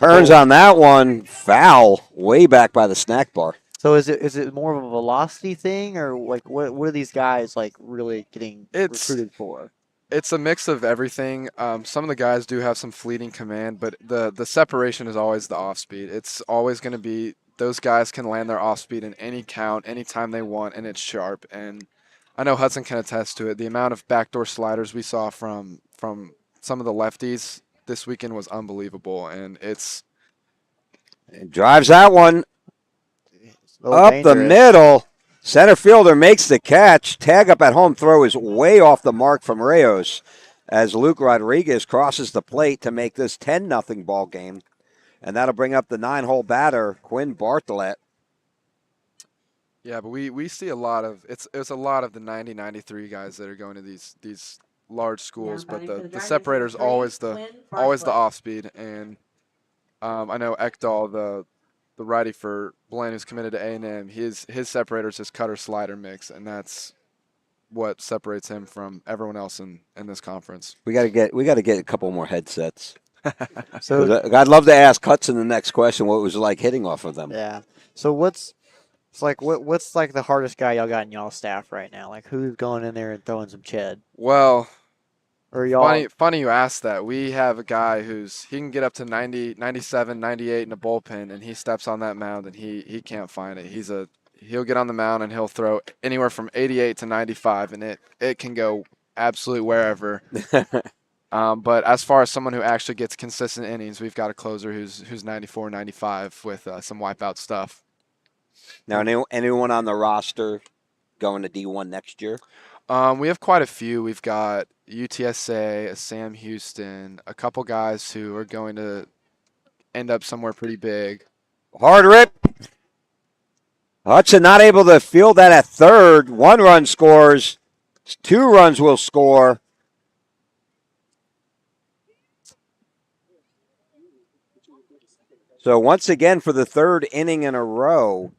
Turns on that one, foul, way back by the snack bar. So is it more of a velocity thing, or what are these guys really getting recruited for? It's a mix of everything. Some of the guys do have some fleeting command, but the separation is always the off speed. It's always going to be those guys can land their off speed in any count, anytime they want, and it's sharp. And I know Hudson can attest to it. The amount of backdoor sliders we saw from some of the lefties this weekend was unbelievable, and it drives that one up the middle. Center fielder makes the catch. Tag up at home throw is way off the mark from Reyes as Luke Rodriguez crosses the plate to make this 10-0 ball game. And that'll bring up the 9-hole batter, Quinn Bartlett. Yeah, but we see a lot of it's a lot of the 90-93 guys that are going to these large schools, but the separator is always the off speed. And I know Ekdahl, the righty for Blaine, who's committed to A&M, his separator is his cutter slider mix, and that's what separates him from everyone else in this conference. We got to get a couple more headsets. So I'd love to ask Hudson the next question, what it was like hitting off of them. Yeah. So what's the hardest guy y'all got in y'all staff right now? Like, who's going in there and throwing some ched? Well, or y'all? Funny you asked that. We have a guy he can get up to 90, 97, 98 in a bullpen, and he steps on that mound and he can't find it. He'll get on the mound and he'll throw anywhere from 88 to 95, and it can go absolutely wherever. But as far as someone who actually gets consistent innings, we've got a closer who's 94, 95 with some wipeout stuff. Now, anyone on the roster going to D1 next year? We have quite a few. We've got UTSA, a Sam Houston, a couple guys who are going to end up somewhere pretty big. Hard rip. Hudson not able to field that at third. 1 run scores. 2 runs will score. So once again, for the 3rd inning in a row,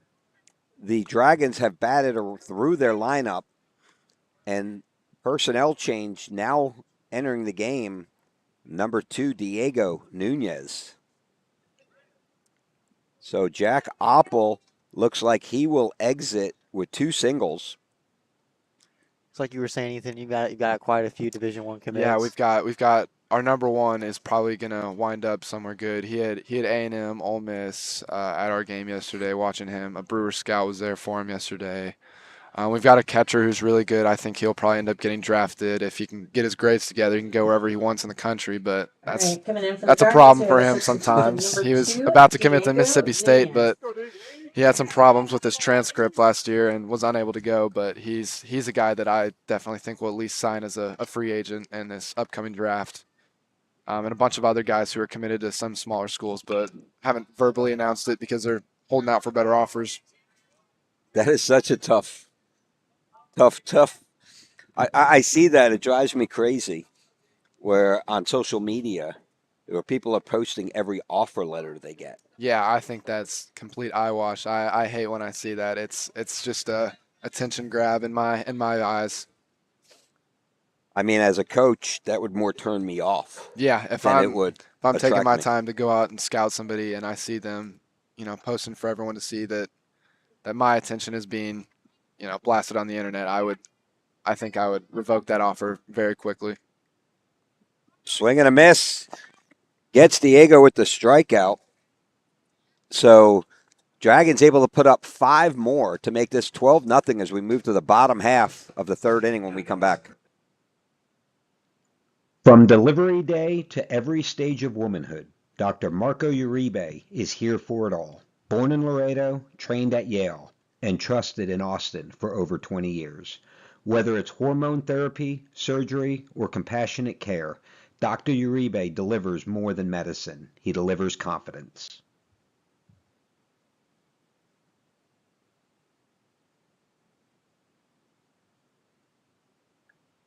the Dragons have batted through their lineup, and personnel change now entering the game. Number 2, Diego Nunez. So Jack Oppel looks like he will exit with 2 singles. It's like you were saying, Ethan. You got quite a few Division I commits. Yeah, we've got our number 1 is probably gonna wind up somewhere good. He had A&M, Ole Miss at our game yesterday. Watching him, a Brewer scout was there for him yesterday. We've got a catcher who's really good. I think he'll probably end up getting drafted if he can get his grades together. He can go wherever he wants in the country, but that's a problem for him sometimes. He was about to commit to Mississippi State, but he had some problems with his transcript last year and was unable to go. But he's a guy that I definitely think will at least sign as a free agent in this upcoming draft. And a bunch of other guys who are committed to some smaller schools, but haven't verbally announced it because they're holding out for better offers. That is such a tough. I see that. It drives me crazy. Where on social media, where people are posting every offer letter they get. Yeah, I think that's complete eyewash. I hate when I see that. It's just a attention grab in my eyes. I mean, as a coach, that would more turn me off. Yeah, if I'm taking my time to go out and scout somebody and I see them, posting for everyone to see that my attention is being, blasted on the internet, I think I would revoke that offer very quickly. Swing and a miss. Gets Diego with the strikeout. So Dragons able to put up 5 more to make this 12-0 as we move to the bottom half of the 3rd inning when we come back. From delivery day to every stage of womanhood, Dr. Marco Uribe is here for it all. Born in Laredo, trained at Yale, and trusted in Austin for over 20 years. Whether it's hormone therapy, surgery, or compassionate care, Dr. Uribe delivers more than medicine. He delivers confidence.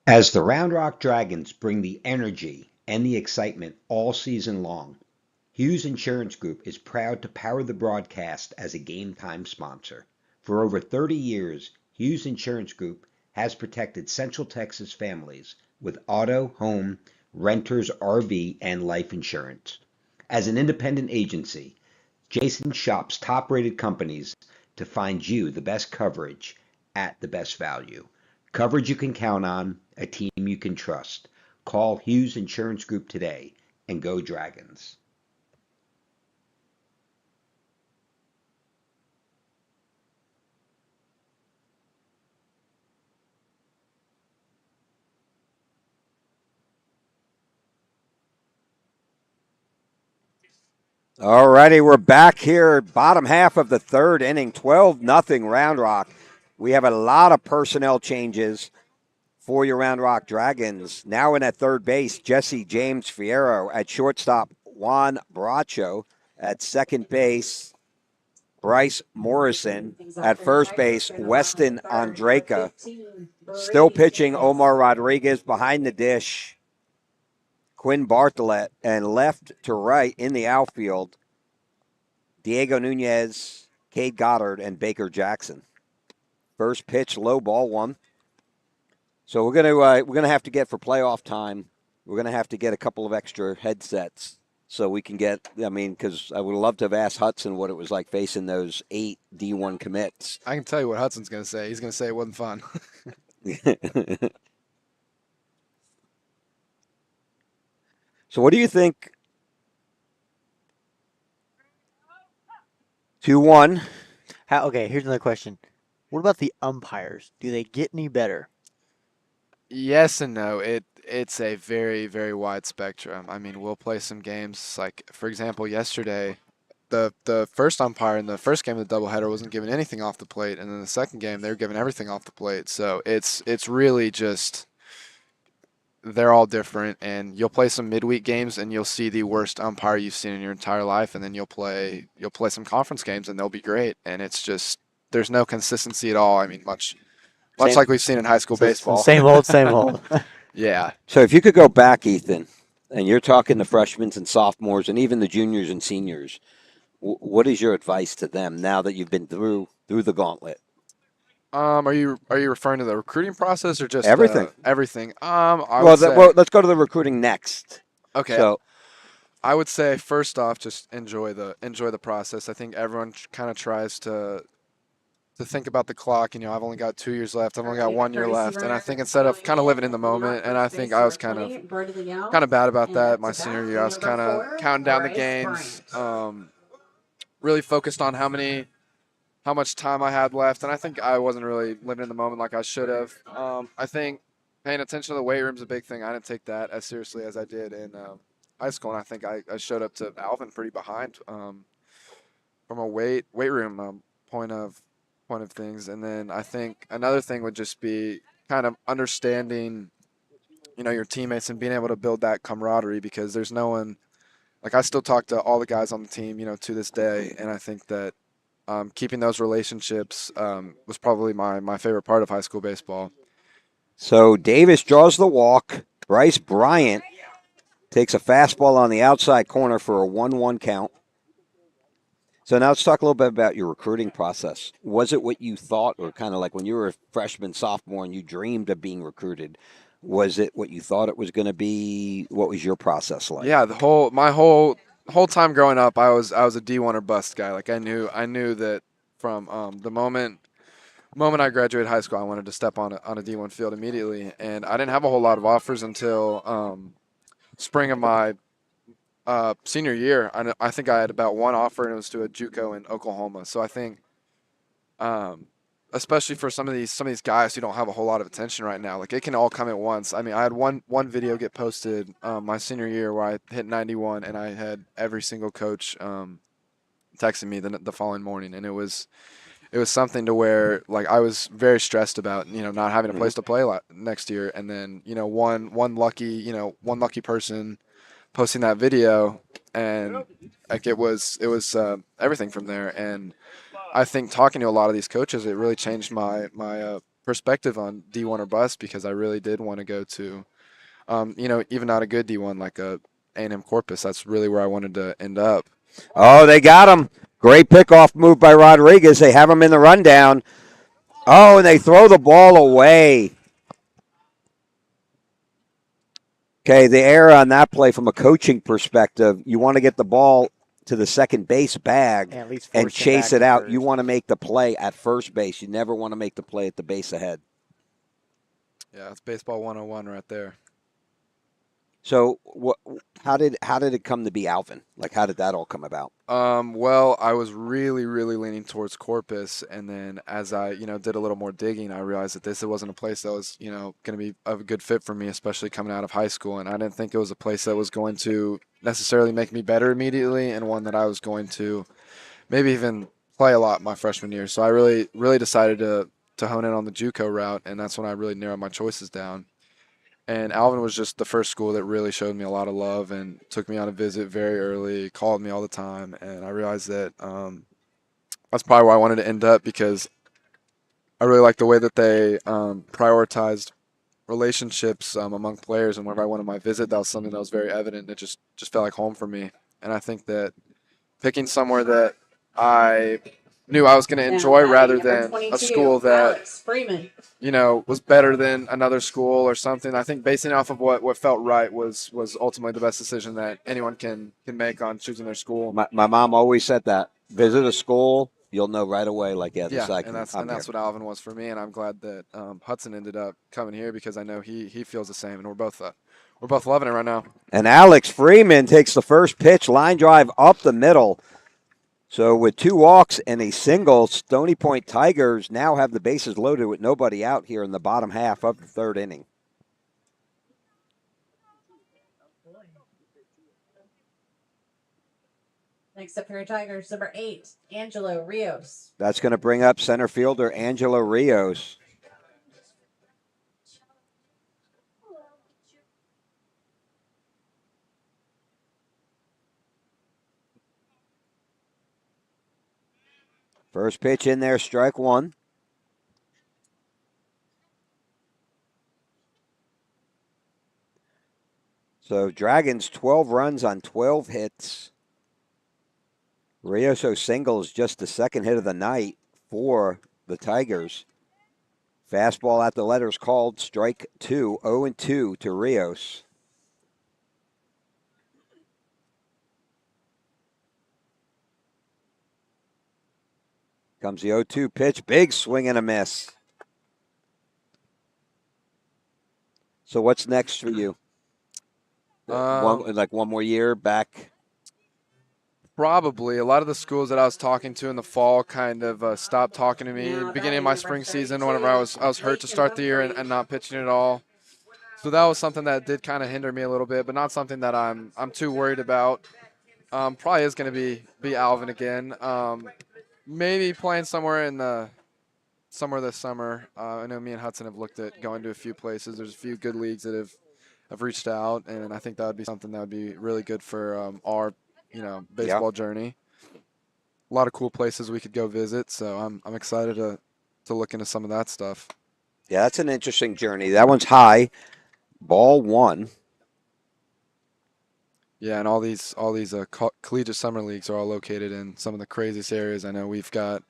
As the Round Rock Dragons bring the energy and the excitement all season long, Hughes Insurance Group is proud to power the broadcast as a game time sponsor. For over 30 years, Hughes Insurance Group has protected Central Texas families with auto, home, renters, RV, and life insurance. As an independent agency, Jason shops top-rated companies to find you the best coverage at the best value. Coverage you can count on, a team you can trust. Call Hughes Insurance Group today and go Dragons. All righty, we're back here, bottom half of the 3rd inning, 12-0 Round Rock. We have a lot of personnel changes for your Round Rock Dragons. Now in at third base, Jesse James Fierro. At shortstop, Juan Bracho. At second base, Bryce Morrison. At first base, Weston Andreka. Still pitching, Omar Rodriguez. Behind the dish, Quinn Bartlett, and left to right in the outfield, Diego Nunez, Cade Goddard, and Baker Jackson. First pitch, low ball 1. So we're gonna have to get, for playoff time, we're gonna have to get a couple of extra headsets so we can get. I mean, because I would love to have asked Hudson what it was like facing those 8 D1 commits. I can tell you what Hudson's gonna say. He's gonna say it wasn't fun. So what do you think? 2-1. Okay, here's another question. What about the umpires? Do they get any better? Yes and no. It's a very, very wide spectrum. I mean, we'll play some games like, for example, yesterday, the first umpire in the first game of the doubleheader wasn't giving anything off the plate, and then the second game they were giving everything off the plate. So it's really just they're all different, and you'll play some midweek games and you'll see the worst umpire you've seen in your entire life, and then you'll play some conference games and they'll be great, and it's just there's no consistency at all. I mean, much Same. like we've seen in high school baseball. Same old, same old. Yeah. So if you could go back, Ethan, and you're talking the freshmen and sophomores and even the juniors and seniors, what is your advice to them now that you've been through the gauntlet? Are you referring to the recruiting process or just Everything? Everything. I would say, Well, let's go to the recruiting next. okay. So I would say first off, just enjoy the process. I think everyone kind of tries to think about the clock. You know, I've only got 2 years left. I've only got 1 year left, and I think instead of kind of living in the moment, and I think I was kind of bad about that my senior year. I was kind of counting down the games, really focused on how much time I had left, and I think I wasn't really living in the moment like I should have. I think paying attention to the weight room is a big thing. I didn't take that as seriously as I did in high school, and I think I showed up to Alvin pretty behind from a weight room point of things. And then I think another thing would just be kind of understanding, your teammates and being able to build that camaraderie, because there's no one like I still talk to all the guys on the team, to this day, and I think that keeping those relationships was probably my favorite part of high school baseball. So Davis draws the walk. Bryce Bryant takes a fastball on the outside corner for a 1-1 count. So now let's talk a little bit about your recruiting process. Was it what you thought, or kind of like when you were a freshman, sophomore, and you dreamed of being recruited? Was it what you thought it was going to be? What was your process like? Yeah, my whole time growing up, I was a D1 or bust guy. Like I knew that from the moment I graduated high school, I wanted to step on a D1 field immediately, and I didn't have a whole lot of offers until spring of my senior year. I think I had about one offer, and it was to a JUCO in Oklahoma. So I think, especially for some of these guys who don't have a whole lot of attention right now, like it can all come at once. I mean, I had one video get posted my senior year where I hit 91, and I had every single coach texting me the following morning, and it was something to where like I was very stressed about not having a place to play next year, and then one lucky person posting that video, and like it was everything from there. And I think talking to a lot of these coaches, it really changed my perspective on D1 or bust, because I really did want to go to even not a good D1 like a A&M Corpus. That's really where I wanted to end up. Oh, they got him. Great pickoff move by Rodriguez. They have him in the rundown. Oh, and they throw the ball away. Okay, the error on that play from a coaching perspective, you want to get the ball to the second base bag and chase it out. You want to make the play at first base. You never want to make the play at the base ahead. Yeah, it's baseball 101 right there. So, how did it come to be Alvin? Like, how did that all come about? Well, I was really, really leaning towards Corpus, and then as I, did a little more digging, I realized that this wasn't a place that was, going to be a good fit for me, especially coming out of high school. And I didn't think it was a place that was going to necessarily make me better immediately, and one that I was going to maybe even play a lot my freshman year. So I really, really decided to hone in on the JUCO route, and that's when I really narrowed my choices down. And Alvin was just the first school that really showed me a lot of love and took me on a visit very early, called me all the time. And I realized that that's probably where I wanted to end up, because I really liked the way that they prioritized relationships among players. And whenever I went on my visit, that was something that was very evident. It just felt like home for me. And I think that picking somewhere that I knew I was going to enjoy rather than a school that was better than another school or something. I think basing off of what felt right was ultimately the best decision that anyone can make on choosing their school. My mom always said that. Visit a school, you'll know right away. Like, and that's what Alvin was for me. And I'm glad that Hudson ended up coming here, because I know he feels the same, and we're both loving it right now. And Alex Freeman takes the first pitch, line drive up the middle. So with 2 walks and a single, Stony Point Tigers now have the bases loaded with nobody out here in the bottom half of the third inning. Next up for your Tigers, number 8, Angelo Rios. That's going to bring up center fielder Angelo Rios. First pitch in there, strike one. So Dragons 12 runs on 12 hits. Rioso singles just the second hit of the night for the Tigers. Fastball at the letters called, strike 2, 0-2 to Rios. Comes the 0-2 pitch, big swing and a miss. So what's next for you? One more year back? Probably. A lot of the schools that I was talking to in the fall kind of stopped talking to me. Beginning of my spring season, whenever I was hurt to start the year and not pitching at all. So that was something that did kind of hinder me a little bit, but not something that I'm too worried about. Probably is going to be Alvin again. Maybe playing somewhere this summer. I know me and Hudson have looked at going to a few places. There's a few good leagues that have reached out, and I think that would be something that would be really good for our baseball journey. A lot of cool places we could go visit, so I'm excited to look into some of that stuff. Yeah, that's an interesting journey. That one's high. Ball one. Yeah, and all these collegiate summer leagues are all located in some of the craziest areas. I know we've got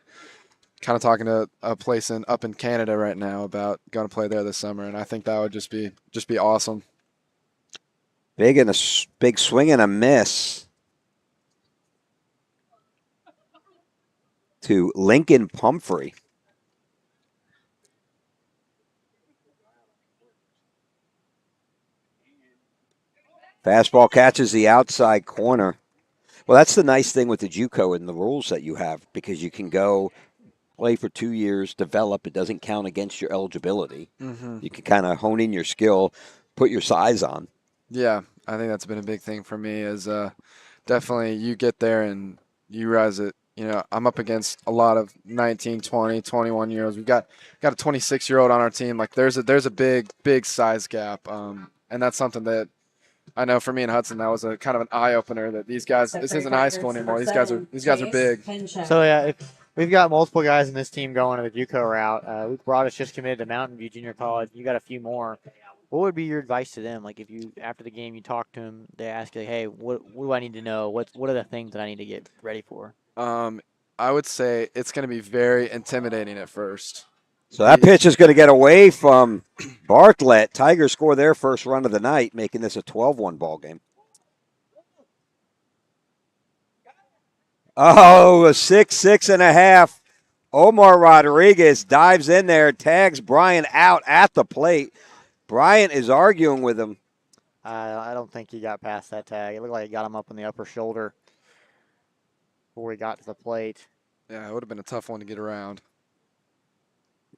kind of talking to a place up in Canada right now about going to play there this summer, and I think that would just be awesome. Big swing and a miss to Lincoln Pumphrey. Fastball catches the outside corner. Well, that's the nice thing with the JUCO and the rules that you have, because you can go play for 2 years, develop. It doesn't count against your eligibility. Mm-hmm. You can kind of hone in your skill, put your size on. Yeah, I think that's been a big thing for me is definitely you get there and you realize that, I'm up against a lot of 19, 20, 21-year-olds. We've got a 26-year-old on our team. Like there's a big size gap, and that's something that I know for me and Hudson, that was a kind of an eye opener that these guys, this isn't high school anymore. These guys are big. So yeah, we've got multiple guys in this team going to the JUCO route. Luke Broadus just committed to Mountain View Junior College. You got a few more. What would be your advice to them? Like if you after the game you talk to them, they ask you, like, hey, what do I need to know? What are the things that I need to get ready for? I would say it's going to be very intimidating at first. So that pitch is going to get away from Bartlett. Tigers score their first run of the night, making this a 12-1 ball game. Oh, a 6.5. Omar Rodriguez dives in there, tags Bryant out at the plate. Bryant is arguing with him. I don't think he got past that tag. It looked like he got him up on the upper shoulder before he got to the plate. Yeah, it would have been a tough one to get around.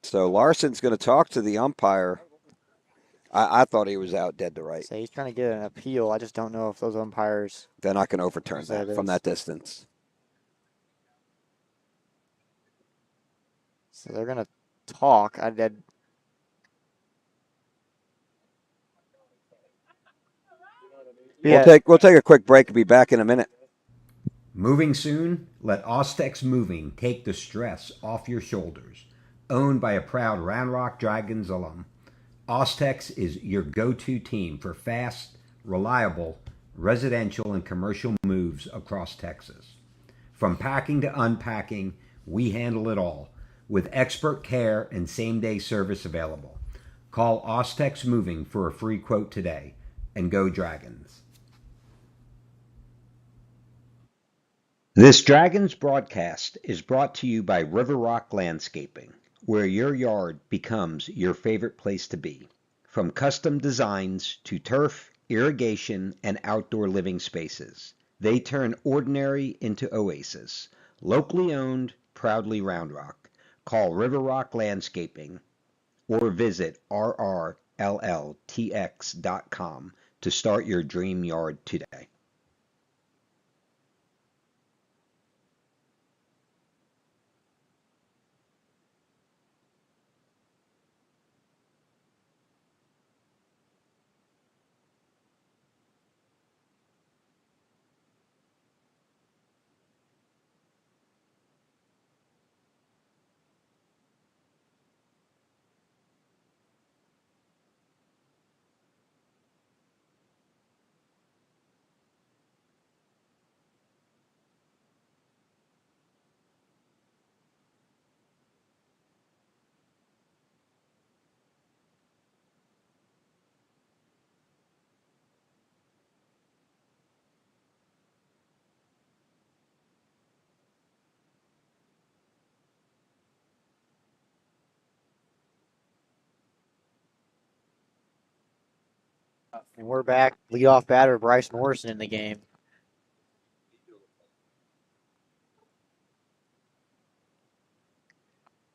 So Larson's going to talk to the umpire. I thought he was out dead to right. So he's trying to get an appeal. I just don't know if those umpires. They're not going to overturn that from that distance. So they're going to talk. We'll take a quick break and be back in a minute. Moving soon? Let Ostex Moving take the stress off your shoulders. Owned by a proud Round Rock Dragons alum, Ostex is your go-to team for fast, reliable, residential and commercial moves across Texas. From packing to unpacking, we handle it all, with expert care and same-day service available. Call Ostex Moving for a free quote today, and go Dragons. This Dragons broadcast is brought to you by River Rock Landscaping, where your yard becomes your favorite place to be. From custom designs to turf, irrigation, and outdoor living spaces, they turn ordinary into oasis. Locally owned, proudly Round Rock. Call River Rock Landscaping or visit rrlltx.com to start your dream yard today. And we're back. Leadoff batter Bryce Morrison in the game.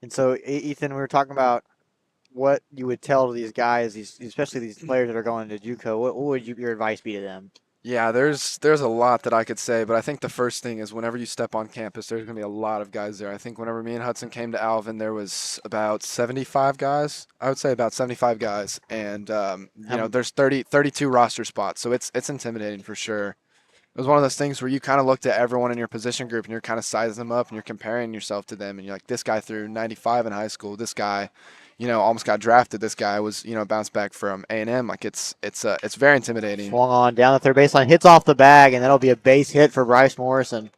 And so, Ethan, we were talking about what you would tell these guys, especially these players that are going to JUCO. What would your advice be to them? Yeah, there's a lot that I could say, but I think the first thing is whenever you step on campus, there's going to be a lot of guys there. I think whenever me and Hudson came to Alvin, there was about 75 guys. I would say about 75 guys, and there's 32 roster spots, so it's intimidating for sure. It was one of those things where you kind of looked at everyone in your position group and you're kind of sizing them up and you're comparing yourself to them, and you're like, this guy threw 95 in high school. This guy, almost got drafted. This guy was, bounced back from A&M. Like it's very intimidating. Swung on down the third baseline, hits off the bag, and that'll be a base hit for Bryce Morrison.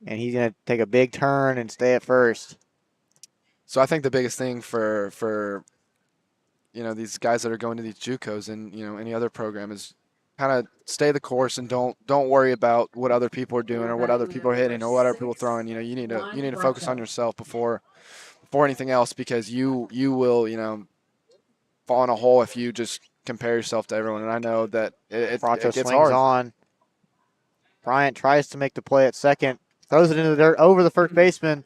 And he's going to take a big turn and stay at first. So I think the biggest thing for these guys that are going to these JUCOs and any other program is kind of stay the course and don't worry about what other people are doing or what other people are hitting or what other people are throwing. You need to focus on yourself before anything else, because you will fall in a hole if you just compare yourself to everyone. And I know that it gets swings hard. On. Bryant tries to make the play at second, throws it into the dirt over the first baseman.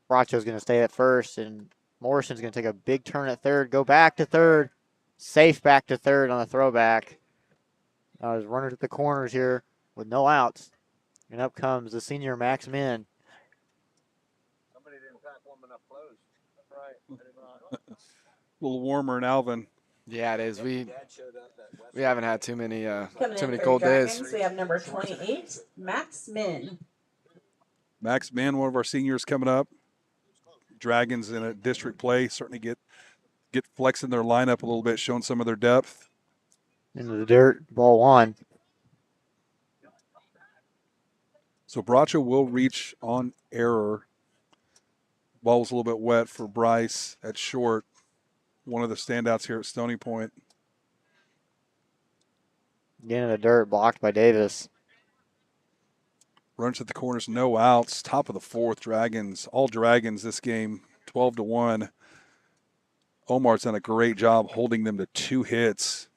Bracho's going to stay at first, and Morrison's going to take a big turn at third, go back to third, safe back to third on the throwback. Now there's runners at the corners here with no outs, and up comes the senior Max Min. Somebody didn't pack warm enough clothes. That's right. A little warmer in Alvin. Yeah, it is. We haven't had too many Coming cold days. We have number 28, Max Min. Max Min, one of our seniors coming up. Dragons in a district play certainly get flexing their lineup a little bit, showing some of their depth. Into the dirt, ball one. So Bracho will reach on error. Ball was a little bit wet for Bryce at short. One of the standouts here at Stony Point. Again in the dirt, blocked by Davis. Runs at the corners, no outs. Top of the fourth, Dragons. All Dragons this game, 12-1. Omar's done a great job holding them to 2 hits.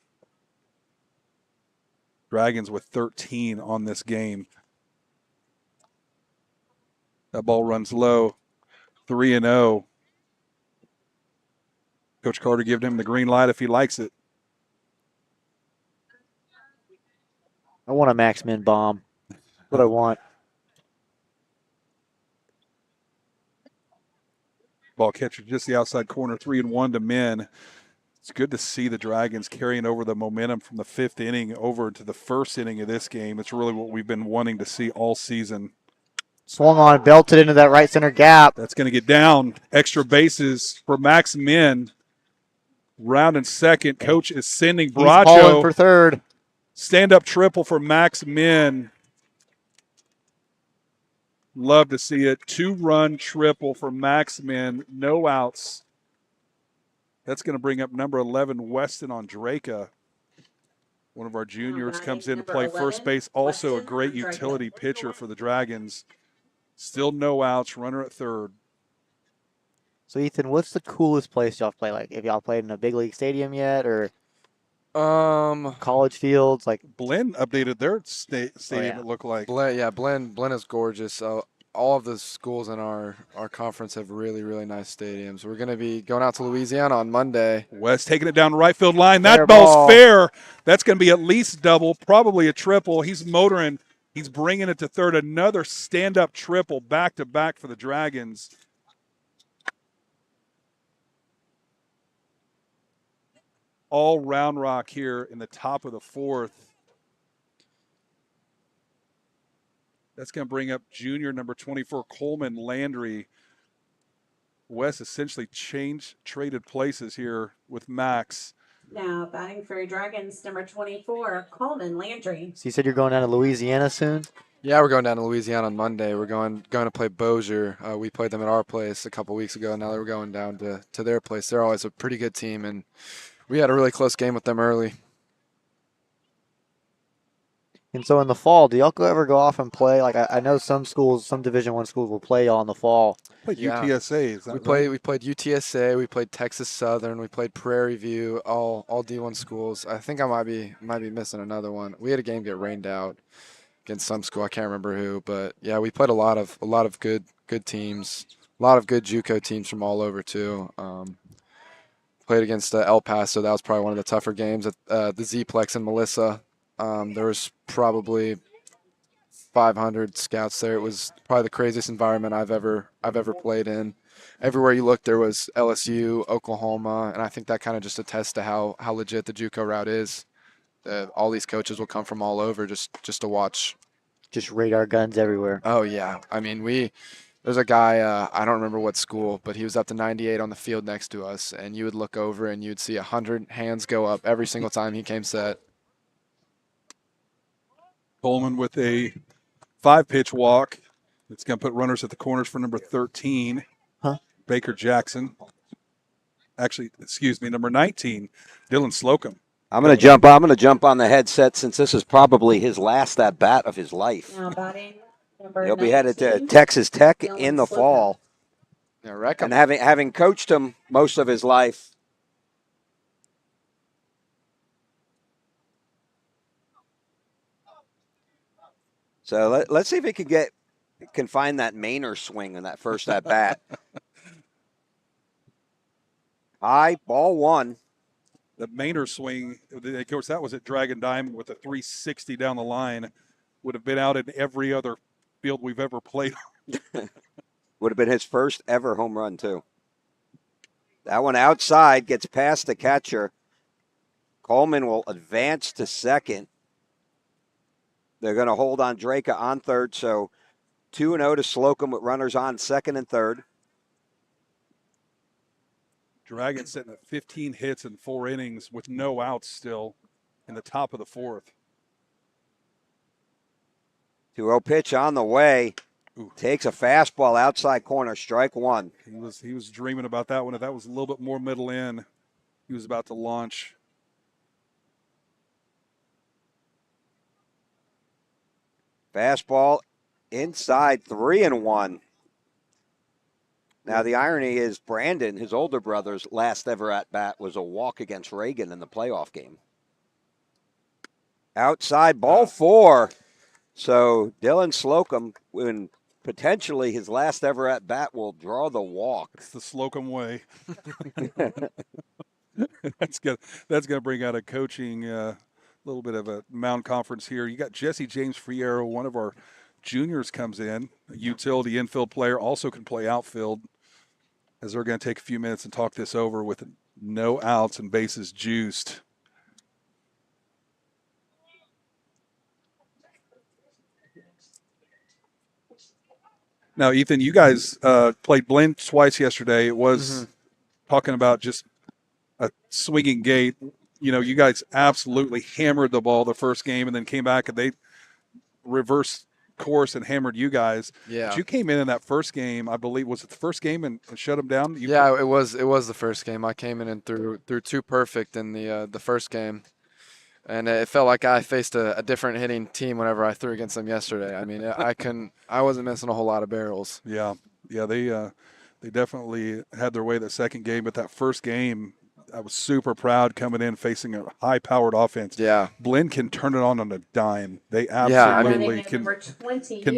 Dragons with 13 on this game. That ball runs low, 3-0. Coach Carter giving him the green light if he likes it. I want a Max Min bomb. That's what I want. Ball catcher just the outside corner, 3-1 to Min. It's good to see the Dragons carrying over the momentum from the 5th inning over to the 1st inning of this game. It's really what we've been wanting to see all season. Swung on, belted into that right center gap. That's going to get down. Extra bases for Max Min. Round and second. Coach is sending Bracho. He's calling for third. Stand-up triple for Max Min. Love to see it. 2-run triple for Max Min. No outs. That's going to bring up number 11, Weston Andraka. One of our juniors comes in to play first base. Also a great utility pitcher for the Dragons. Still no outs. Runner at third. So, Ethan, what's the coolest place y'all play? Like, have y'all played in a big league stadium yet, or college fields? Like, Blinn updated their stadium. It looked like. Blinn is gorgeous. All of the schools in our conference have really, really nice stadiums. We're going to be going out to Louisiana on Monday. West taking it down the right field line. That ball's fair. That's going to be at least double, probably a triple. He's motoring. He's bringing it to third. Another stand-up triple back-to-back for the Dragons. All Round Rock here in the top of the 4th. That's going to bring up junior number 24, Coleman Landry. Wes essentially traded places here with Max. Now batting for Dragons, number 24, Coleman Landry. So you said you're going down to Louisiana soon? Yeah, we're going down to Louisiana on Monday. We're going to play Bossier. We played them at our place a couple weeks ago. Now we're going down to their place. They're always a pretty good team, and we had a really close game with them early. And so in the fall, do y'all ever go off and play? Like, I know some schools, some Division I schools will play y'all in the fall. Played Yeah. UTSA, is that We right? played UTSA, we played Texas Southern, we played Prairie View, all D1 schools. I think I might be missing another one. We had a game get rained out against some school. I can't remember who, but yeah, we played a lot of good teams, a lot of good JUCO teams from all over too. Played against El Paso. That was probably one of the tougher games at the Z-Plex in Melissa. There was probably 500 scouts there. It was probably the craziest environment I've ever played in. Everywhere you looked, there was LSU, Oklahoma, and I think that kind of just attests to how legit the JUCO route is. All these coaches will come from all over just to watch. Just radar guns everywhere. Oh yeah, I mean there's a guy I don't remember what school, but he was up to 98 on the field next to us, and you would look over and you'd see 100 hands go up every single time he came set. Coleman with a 5-pitch walk. It's going to put runners at the corners for number 13, Baker Jackson. Actually, excuse me, number 19, Dylan Slocum. I'm going to jump on the headset since this is probably his last at bat of his life. Now batting number He'll be headed to 19, Texas Tech Dylan in the Slocum. fall. Yeah, wreck 'em. And having coached him most of his life, so let's see if he can find that Mainer swing in that first at bat. High ball one. The Mainer swing, of course, that was at Dragon Diamond with a 360 down the line. Would have been out in every other field we've ever played. Would have been his first ever home run, too. That one outside gets past the catcher. Coleman will advance to second. They're going to hold on Draka on third, so 2-0 to Slocum with runners on second and third. Dragon sitting at 15 hits in 4 innings with no outs still in the top of the 4th. 2-0 pitch on the way. Ooh. Takes a fastball outside corner, strike one. He was dreaming about that one. If that was a little bit more middle in, he was about to launch. Fastball inside, 3-1. Now, the irony is Brandon, his older brother's last ever at-bat was a walk against Reagan in the playoff game. Outside, ball 4. So Dylan Slocum, when potentially his last ever at-bat, will draw the walk. It's the Slocum way. That's gonna bring out a coaching little bit of a mound conference here. You got Jesse James Friero, one of our juniors, comes in, a utility infield player, also can play outfield, as they're going to take a few minutes and talk this over with no outs and bases juiced. Now, Ethan, you guys played Blinn twice yesterday. It was talking about just a swinging gate. You know, you guys absolutely hammered the ball the first game and then came back and they reversed course and hammered you guys. Yeah. But you came in that first game, I believe, was it the first game and shut them down? It was the first game. I came in and threw 2 perfect in the first game. And it felt like I faced a different hitting team whenever I threw against them yesterday. I mean, I wasn't missing a whole lot of barrels. Yeah, they definitely had their way that second game, but that first game, I was super proud coming in facing a high-powered offense. Yeah, Blinn can turn it on a dime. They absolutely can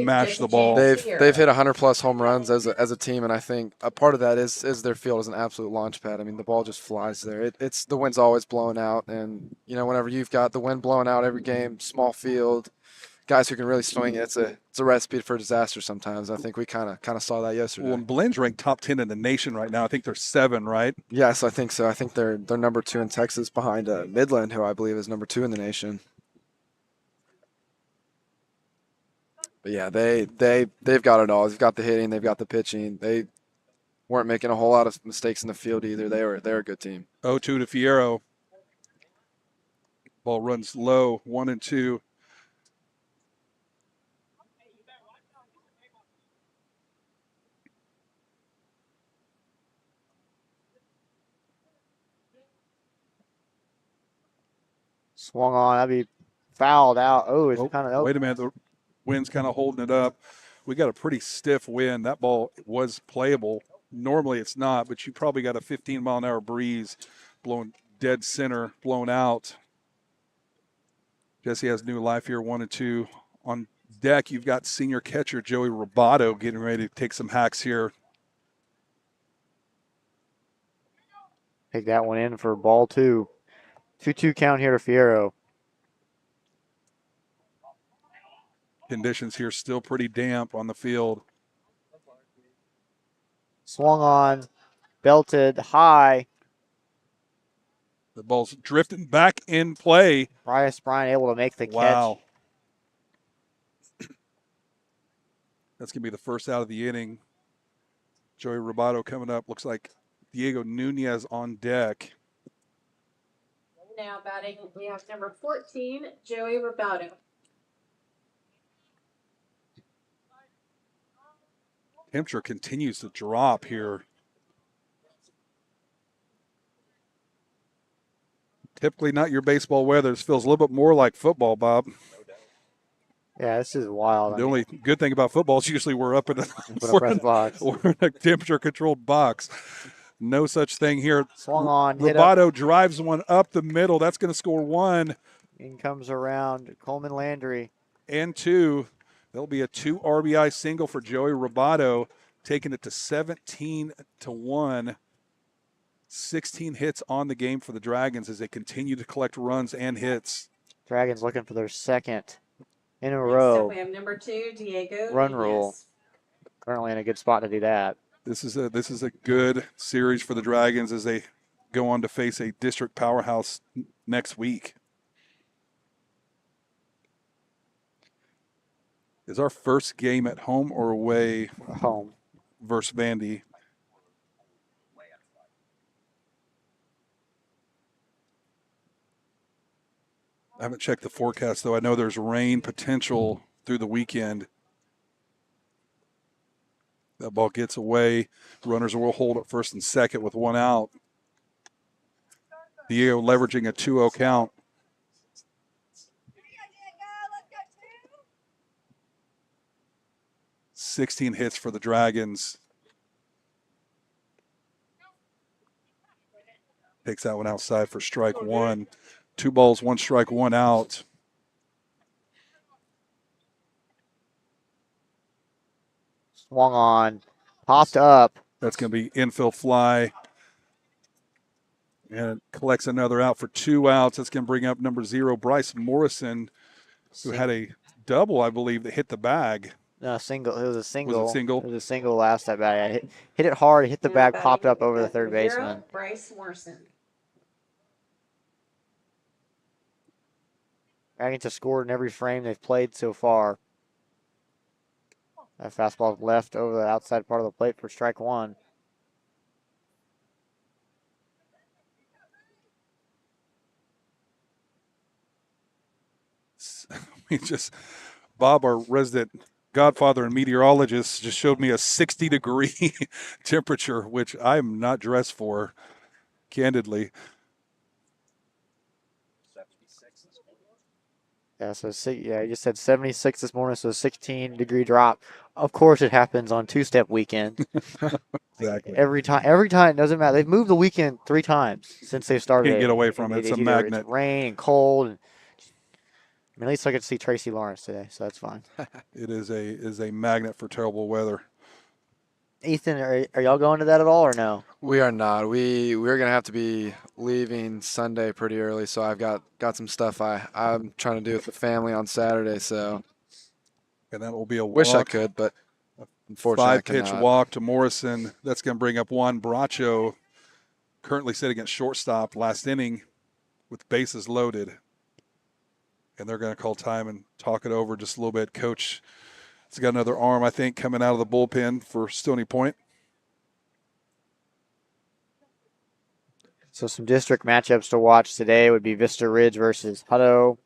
mash the ball. They've hit 100+ home runs as a team, and I think a part of that is their field is an absolute launch pad. I mean, the ball just flies there. It's the wind's always blowing out, and you know, whenever you've got the wind blowing out every game, small field, guys who can really swing, it's a recipe for disaster sometimes. I think we kind of saw that yesterday. Well, and Blinn's ranked top 10 in the nation right now. I think they're 7, right? Yes, I think so. I think they're number 2 in Texas behind Midland, who I believe is number 2 in the nation. But yeah, they've got it all. They've got the hitting, they've got the pitching. They weren't making a whole lot of mistakes in the field either. They're a good team. 0-2 to Fierro. Ball runs low, 1-2. Swung on. That'd be fouled out. Oh, it's kind of. Wait a minute. The wind's kind of holding it up. we got a pretty stiff wind. That ball was playable. Normally it's not, but you probably got a 15-mile-an-hour breeze blowing dead center, blown out. Jesse has new life here, 1 and 2. On deck, you've got senior catcher Joey Roboto getting ready to take some hacks here. Take that one in for ball 2. 2-2 count here to Fierro. Conditions here still pretty damp on the field. Swung on, belted high. The ball's drifting back in play. Bryce Bryant able to make the Wow. catch. That's going to be the first out of the inning. Joey Roboto coming up. Looks like Diego Nunez on deck. Now batting, we have number 14, Joey Roboto. Temperature continues to drop here. Typically not your baseball weather. This feels a little bit more like football, Bob. Yeah, this is wild. The only good thing about football is usually we're up in a, box. we're in a temperature-controlled box. No such thing here. Swung on. Roboto drives one up the middle. That's going to score 1. In comes around Coleman Landry. And 2. There'll be a 2 RBI single for Joey Roboto, taking it to 17-1. 16 hits on the game for the Dragons as they continue to collect runs and hits. Dragons looking for their second in a row. We have number 2, Diego Run Nunez. rule. Currently in a good spot to do that. This is a good series for the Dragons as they go on to face a district powerhouse next week. Is our first game at home or away? Home. Versus Vandy. I haven't checked the forecast, though. I know there's rain potential through the weekend. That ball gets away. Runners will hold at first and second with 1 out. Diego leveraging a 2-0 count. $16 hits for the Dragons. Takes that one outside for strike 1. 2 balls, 1 strike, 1 out. Swung on. Popped up. That's going to be infield fly. And it collects another out for 2 outs. That's going to bring up number 0, Bryce Morrison, who had a double, I believe, that hit the bag. No, single. It was a single. Was it single? It was a single last at bat. I hit it hard, hit the bag, popped up over the third baseman. Bryce Morrison. Dragons have scored in every frame they've played so far. That fastball left over the outside part of the plate for strike 1. Bob, our resident godfather and meteorologist, just showed me a 60-degree temperature, which I'm not dressed for, candidly. Yeah, you just said 76 this morning, so a 16-degree drop. Of course, it happens on two-step weekend. Exactly. Every time, it doesn't matter. They've moved the weekend 3 times since they started. Can't get away from it. It's a magnet. It's rain and cold. And, at least I get to see Tracy Lawrence today, so that's fine. It is a magnet for terrible weather. Ethan, are y'all going to that at all or no? We are not. We're gonna have to be leaving Sunday pretty early, so I've got some stuff I'm trying to do with the family on Saturday. So, and that will be a walk. Wish I could, but unfortunately, 5-pitch walk to Morrison. That's going to bring up Juan Bracho, currently sitting at shortstop last inning with bases loaded. And they're going to call time and talk it over just a little bit. Coach has got another arm, I think, coming out of the bullpen for Stoney Point. So some district matchups to watch today would be Vista Ridge versus Hutto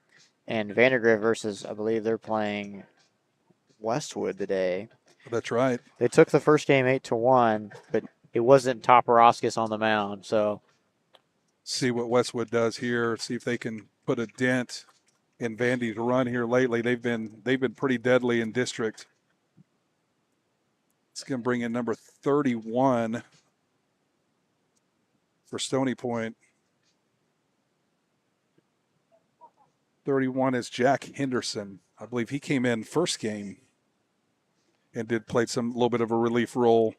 and Vandergrift versus, I believe they're playing Westwood today. That's right. They took the first game 8-1, but it wasn't Toparaskis on the mound. So see what Westwood does here. See if they can put a dent in Vandy's run here lately. They've been pretty deadly in district. It's going to bring in number 31 for Stony Point. 31 is Jack Henderson. I believe he came in first game and played some little bit of a relief role.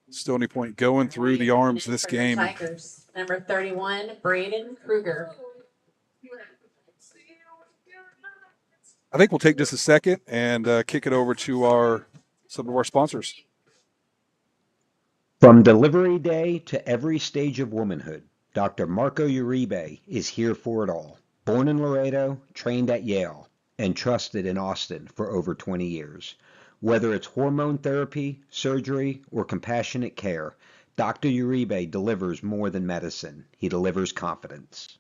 Stony Point going through the arms this game. Tigers, number 31, Braden Kruger. I think we'll take just a second and kick it over to some of our sponsors. From delivery day to every stage of womanhood, Dr. Marco Uribe is here for it all. Born in Laredo, trained at Yale, and trusted in Austin for over 20 years. Whether it's hormone therapy, surgery, or compassionate care, Dr. Uribe delivers more than medicine. He delivers confidence.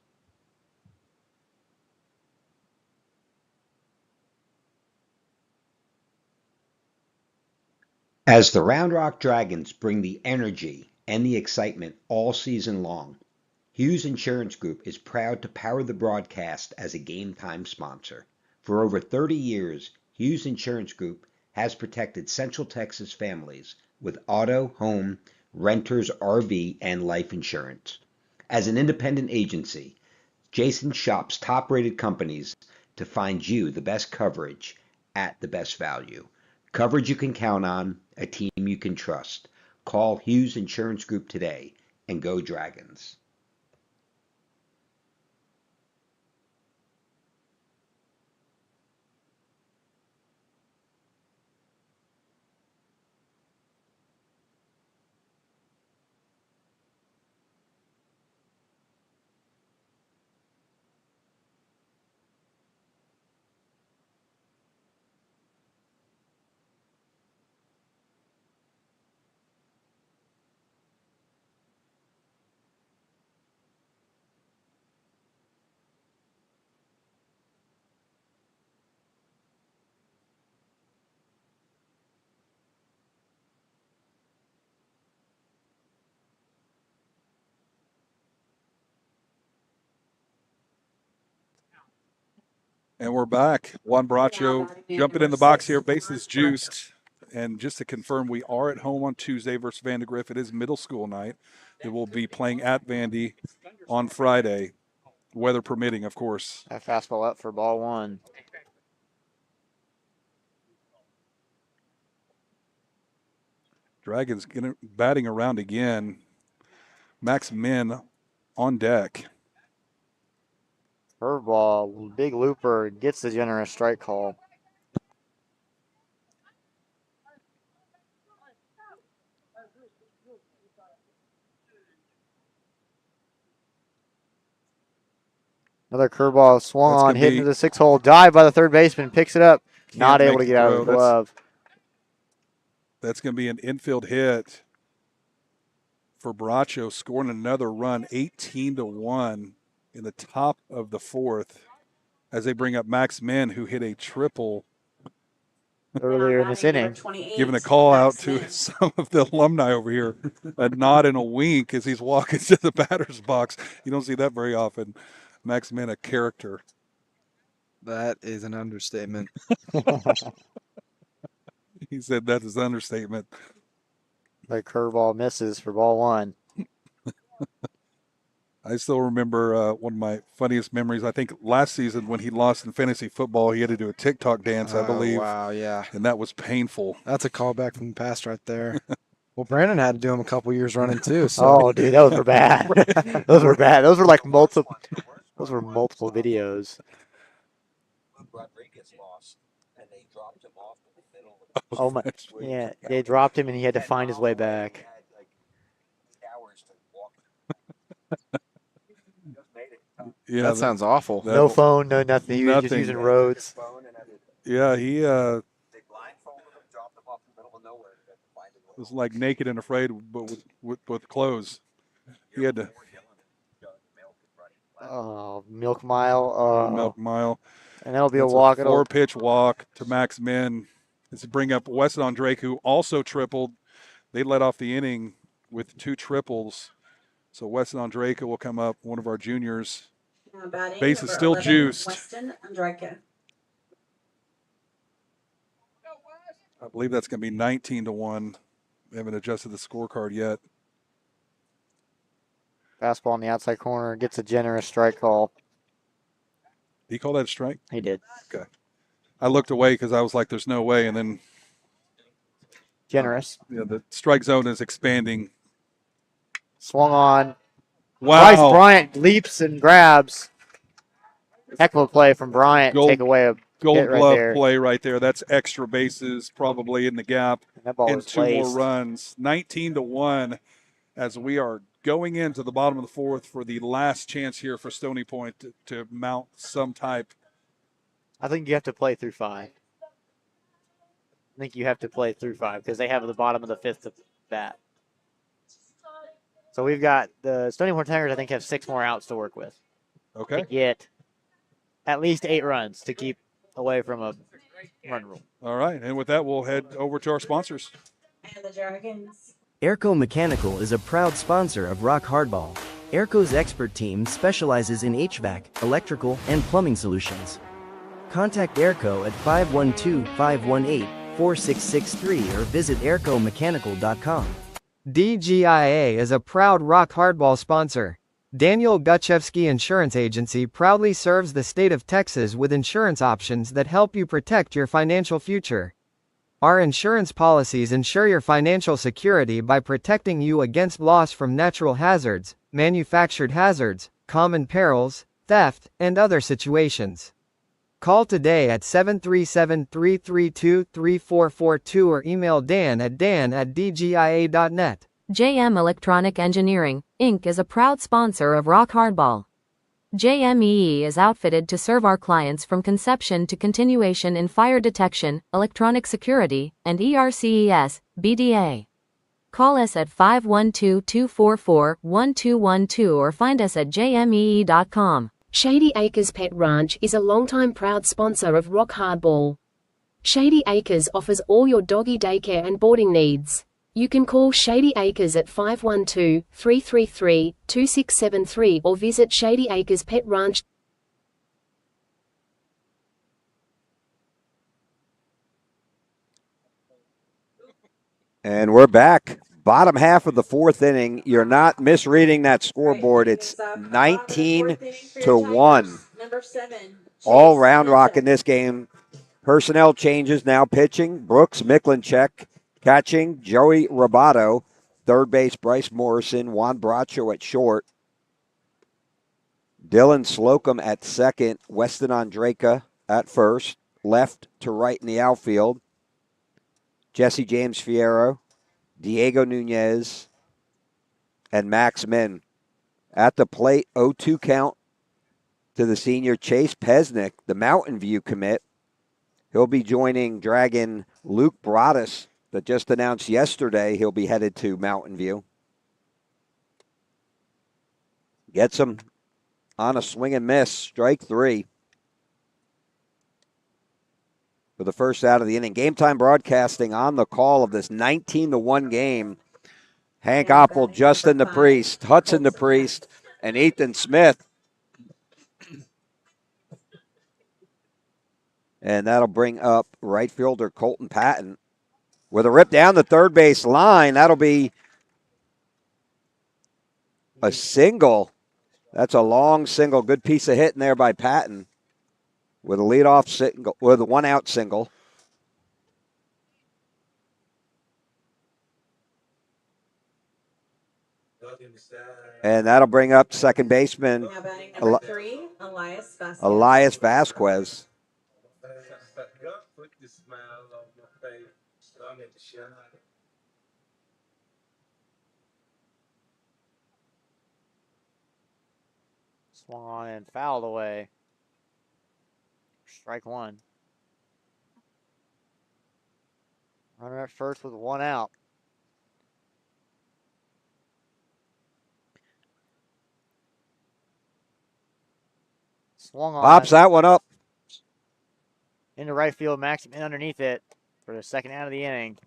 As the Round Rock Dragons bring the energy and the excitement all season long, Hughes Insurance Group is proud to power the broadcast as a game time sponsor. For over 30 years, Hughes Insurance Group has protected Central Texas families with auto, home, renters, RV, and life insurance. As an independent agency, Jason shops top-rated companies to find you the best coverage at the best value. Coverage you can count on, a team you can trust. Call Hughes Insurance Group today and go Dragons. And we're back. Juan Bracho jumping in the box here, bases juiced. And just to confirm, we are at home on Tuesday versus Vandegrift. It is middle school night. It will be playing at Vandy on Friday, weather permitting, of course. That fastball up for ball one. Dragons batting around again. Max Min on deck. Curveball, big looper, gets the generous strike call. Another curveball swung on, hit into the 6-hole, dive by the third baseman, picks it up, not able to get out of the glove. That's going to be an infield hit for Bracho, scoring another run, 18-1 in the top of the fourth as they bring up Max Min, who hit a triple earlier in this inning. Giving a call out to some of the alumni over here, a nod and a wink as he's walking to the batter's box. You don't see that very often. Max Min, a character. That is an understatement. He said that is an understatement. The curveball misses for ball one. I still remember one of my funniest memories. I think last season when he lost in fantasy football, he had to do a TikTok dance, I believe. Wow, yeah. And that was painful. That's a callback from the past right there. Well, Brandon had to do them a couple years running too. So. Oh, dude, those were bad. Those were bad. Those were like multiple. Those were multiple videos. Oh my! Yeah, they dropped him and he had to find his way back. Yeah, that sounds awful. No phone, no nothing. He was just using roads. Yeah, he was like naked and afraid, but with clothes. He had to. Oh, Milk Mile. Milk Mile. And that'll be a walk. 4-pitch walk to Max Min. This bring up Weston on Drake, who also tripled. They led off the inning with 2 triples. So Weston on Drake will come up, one of our juniors. Base is still juiced. Weston Andraka. I believe that's going to be 19-1. They haven't adjusted the scorecard yet. Fastball on the outside corner, gets a generous strike call. Did he call that a strike? He did. Okay. I looked away because I was like, there's no way. And then Generous. the strike zone is expanding. Swung on. Wow. Bryce Bryant leaps and grabs. Heck of a play from Bryant. Gold- Take away a Gold hit right glove there. play right there. That's extra bases probably in the gap. And that ball And was 2 more laced. runs. 19-1 as we are going into the bottom of the fourth for the last chance here for Stony Point to mount some type. I think you have to play through 5. I think you have to play through 5 because they have the bottom of the 5th to bat. So we've got the Stony Point Tigers, I think, have 6 more outs to work with. Okay. To get at least 8 runs to keep away from a run rule. All right. And with that, we'll head over to our sponsors. And the Dragons. Airco Mechanical is a proud sponsor of Rock Hardball. Airco's expert team specializes in HVAC, electrical, and plumbing solutions. Contact Airco at 512-518-4663 or visit aircomechanical.com. DGIA is a proud Rock Hardball sponsor. Daniel Gutchevsky Insurance Agency proudly serves the state of Texas with insurance options that help you protect your financial future. Our insurance policies ensure your financial security by protecting you against loss from natural hazards, manufactured hazards, common perils, theft, and other situations. Call today at 737-332-3442 or email dan@dgia.net. JM Electronic Engineering, Inc. is a proud sponsor of Rock Hardball. JMEE is outfitted to serve our clients from conception to continuation in fire detection, electronic security, and ERCES, BDA. Call us at 512-244-1212 or find us at jmee.com. Shady Acres Pet Ranch is a longtime proud sponsor of Rock Hardball. Shady Acres offers all your doggy daycare and boarding needs. You can call Shady Acres at 512-333-2673 or visit Shady Acres Pet Ranch. And we're back. Bottom half of the fourth inning. You're not misreading that scoreboard. It's 19-1. Number 7. All Round Rock in this game. Personnel changes now pitching. Brooks Miklinchek catching. Joey Robato. Third base, Bryce Morrison. Juan Bracho at short. Dylan Slocum at second. Weston Andreka at first. Left to right in the outfield. Jesse James Fierro, Diego Nunez, and Max Min. At the plate, 0-2 count to the senior Chase Pesnick, the Mountain View commit. He'll be joining Dragon Luke Broadus, that just announced yesterday he'll be headed to Mountain View. Gets him on a swing and miss, strike 3. For the first out of the inning. Game Time Broadcasting on the call of this 19-1 game. Hank Oppel, Justin the Priest, Hudson the Priest, and Ethan Smith. And that'll bring up right fielder Colton Patton with a rip down the third base line. That'll be a single. That's a long single. Good piece of hitting there by Patton. With a leadoff single, with a 1-out single. And that'll bring up second baseman Now batting number 3, Elias Vasquez. Swung on and fouled away. Strike 1. Runner at first with 1 out. Swung on. Pops that one up. Into right field. Max in underneath it for the second out of the inning.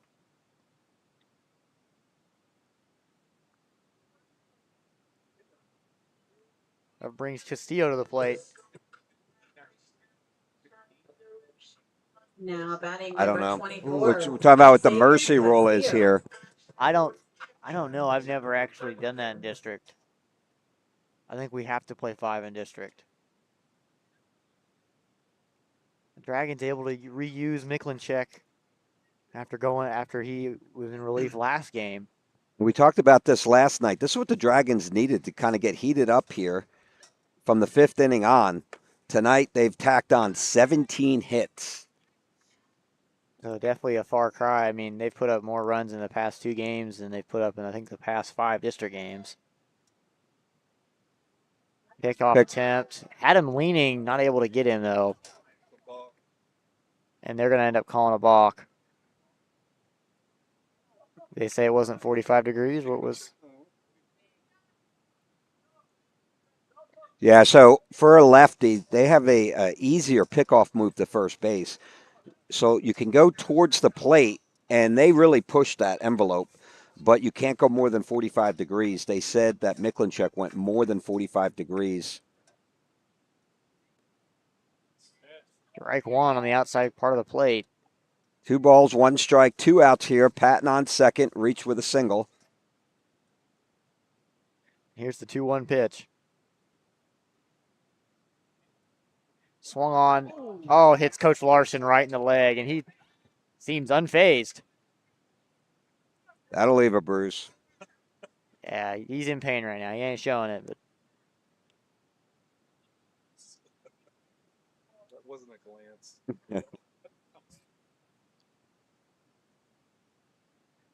That brings Castillo to the plate. Now batting I don't number know. 24. We're talking about what the Xavier mercy rule is Castillo. here. I don't know. I've never actually done that in district. I think we have to play 5 in district. The Dragons able to reuse Miklinchek after he was in relief last game. We talked about this last night. This is what the Dragons needed to kind of get heated up here from the 5th inning on. Tonight, they've tacked on 17 hits. So definitely a far cry. I mean, they've put up more runs in the past 2 games than they've put up in, I think, the past 5 district games. Pickoff attempt. Had him leaning, not able to get him, though. And they're going to end up calling a balk. They say it wasn't 45 degrees. What was? Yeah, so for a lefty, they have a easier pickoff move to first base. So you can go towards the plate, and they really push that envelope, but you can't go more than 45 degrees. They said that Miklinchek went more than 45 degrees. Strike 1 on the outside part of the plate. 2 balls, 1 strike, 2 outs here. Patton on second, reach with a single. Here's the 2-1 pitch. Swung on. Oh, hits Coach Larson right in the leg, and he seems unfazed. That'll leave a bruise. Yeah, he's in pain right now. He ain't showing it, but That wasn't a glance.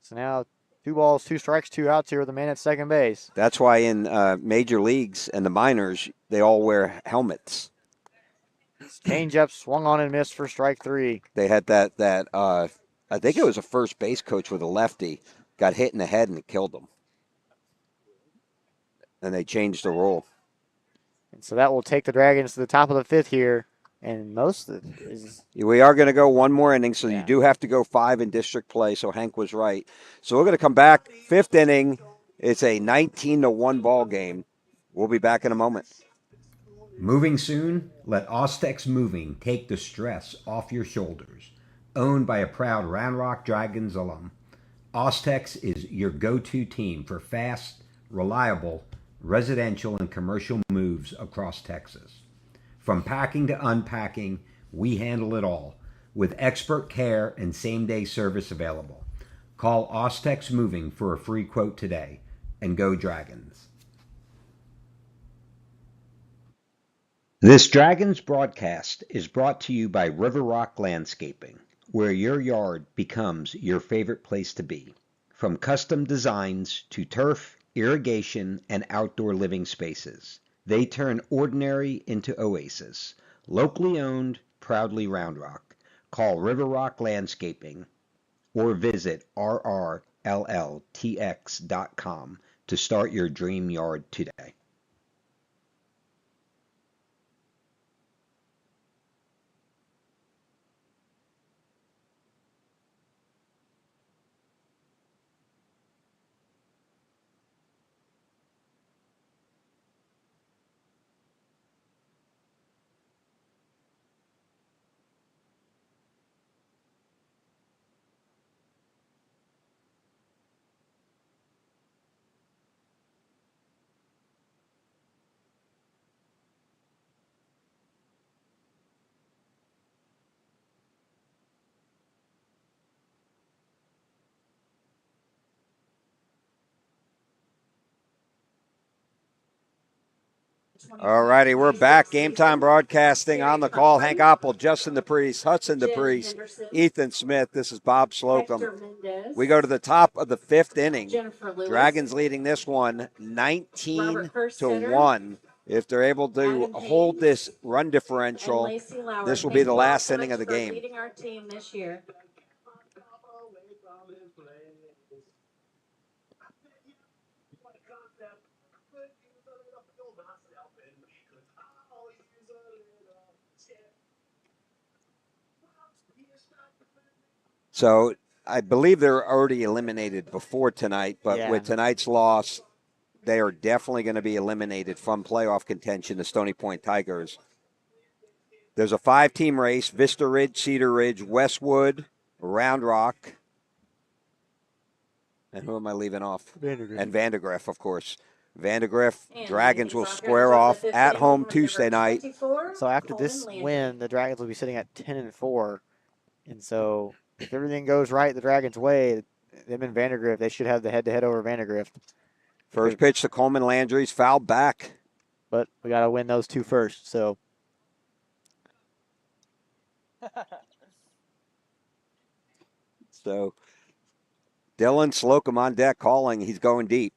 so now 2 balls, 2 strikes, 2 outs here with the man at second base. That's why in major leagues and the minors, they all wear helmets. Changeup swung on and missed for strike 3. They had that I think it was a first base coach with a lefty, got hit in the head and it killed him. And they changed the rule. And so that will take the Dragons to the top of the 5th here. And most of it is. We are going to go 1 more inning, so you do have to go 5 in district play, so Hank was right. So we're going to come back, 5th inning. It's a 19-1 ball game. We'll be back in a moment. Moving soon? Let Ostex Moving take the stress off your shoulders. Owned by a proud Round Rock Dragons alum, Ostex is your go-to team for fast, reliable, residential and commercial moves across Texas. From packing to unpacking, we handle it all with expert care and same-day service available. Call Ostex Moving for a free quote today, and go Dragons. This Dragons broadcast is brought to you by River Rock Landscaping, where your yard becomes your favorite place to be. From custom designs to turf, irrigation, and outdoor living spaces, they turn ordinary into oasis. Locally owned, proudly Round Rock. Call River Rock Landscaping or visit rrlltx.com to start your dream yard today. All righty, we're back. Game time broadcasting on the call. Hank Oppel, Justin DePriest, Hudson DePriest, Ethan Smith. This is Bob Slocum. We go to the top of the 5th inning. Dragons leading this one 19-1. If they're able to hold this run differential, this will be the last inning of the game. So I believe they're already eliminated before tonight, but with tonight's loss, they are definitely going to be eliminated from playoff contention, the Stony Point Tigers. There's a 5-team race: Vista Ridge, Cedar Ridge, Westwood, Round Rock. And who am I leaving off? Vandergrift. And Vandergrift, of course. Vandergrift, And Dragons will ladies, square off off the fifth at inning home with Tuesday number night. 24, So after Coleman this Landry. win, the Dragons will be sitting at 10-4. And so if everything goes right the Dragons' way, them and Vandergrift, they should have the head-to-head over Vandergrift. First pitch to Coleman Landry's fouled back. But we got to win those two first. So So Dylan Slocum on deck calling. He's going deep.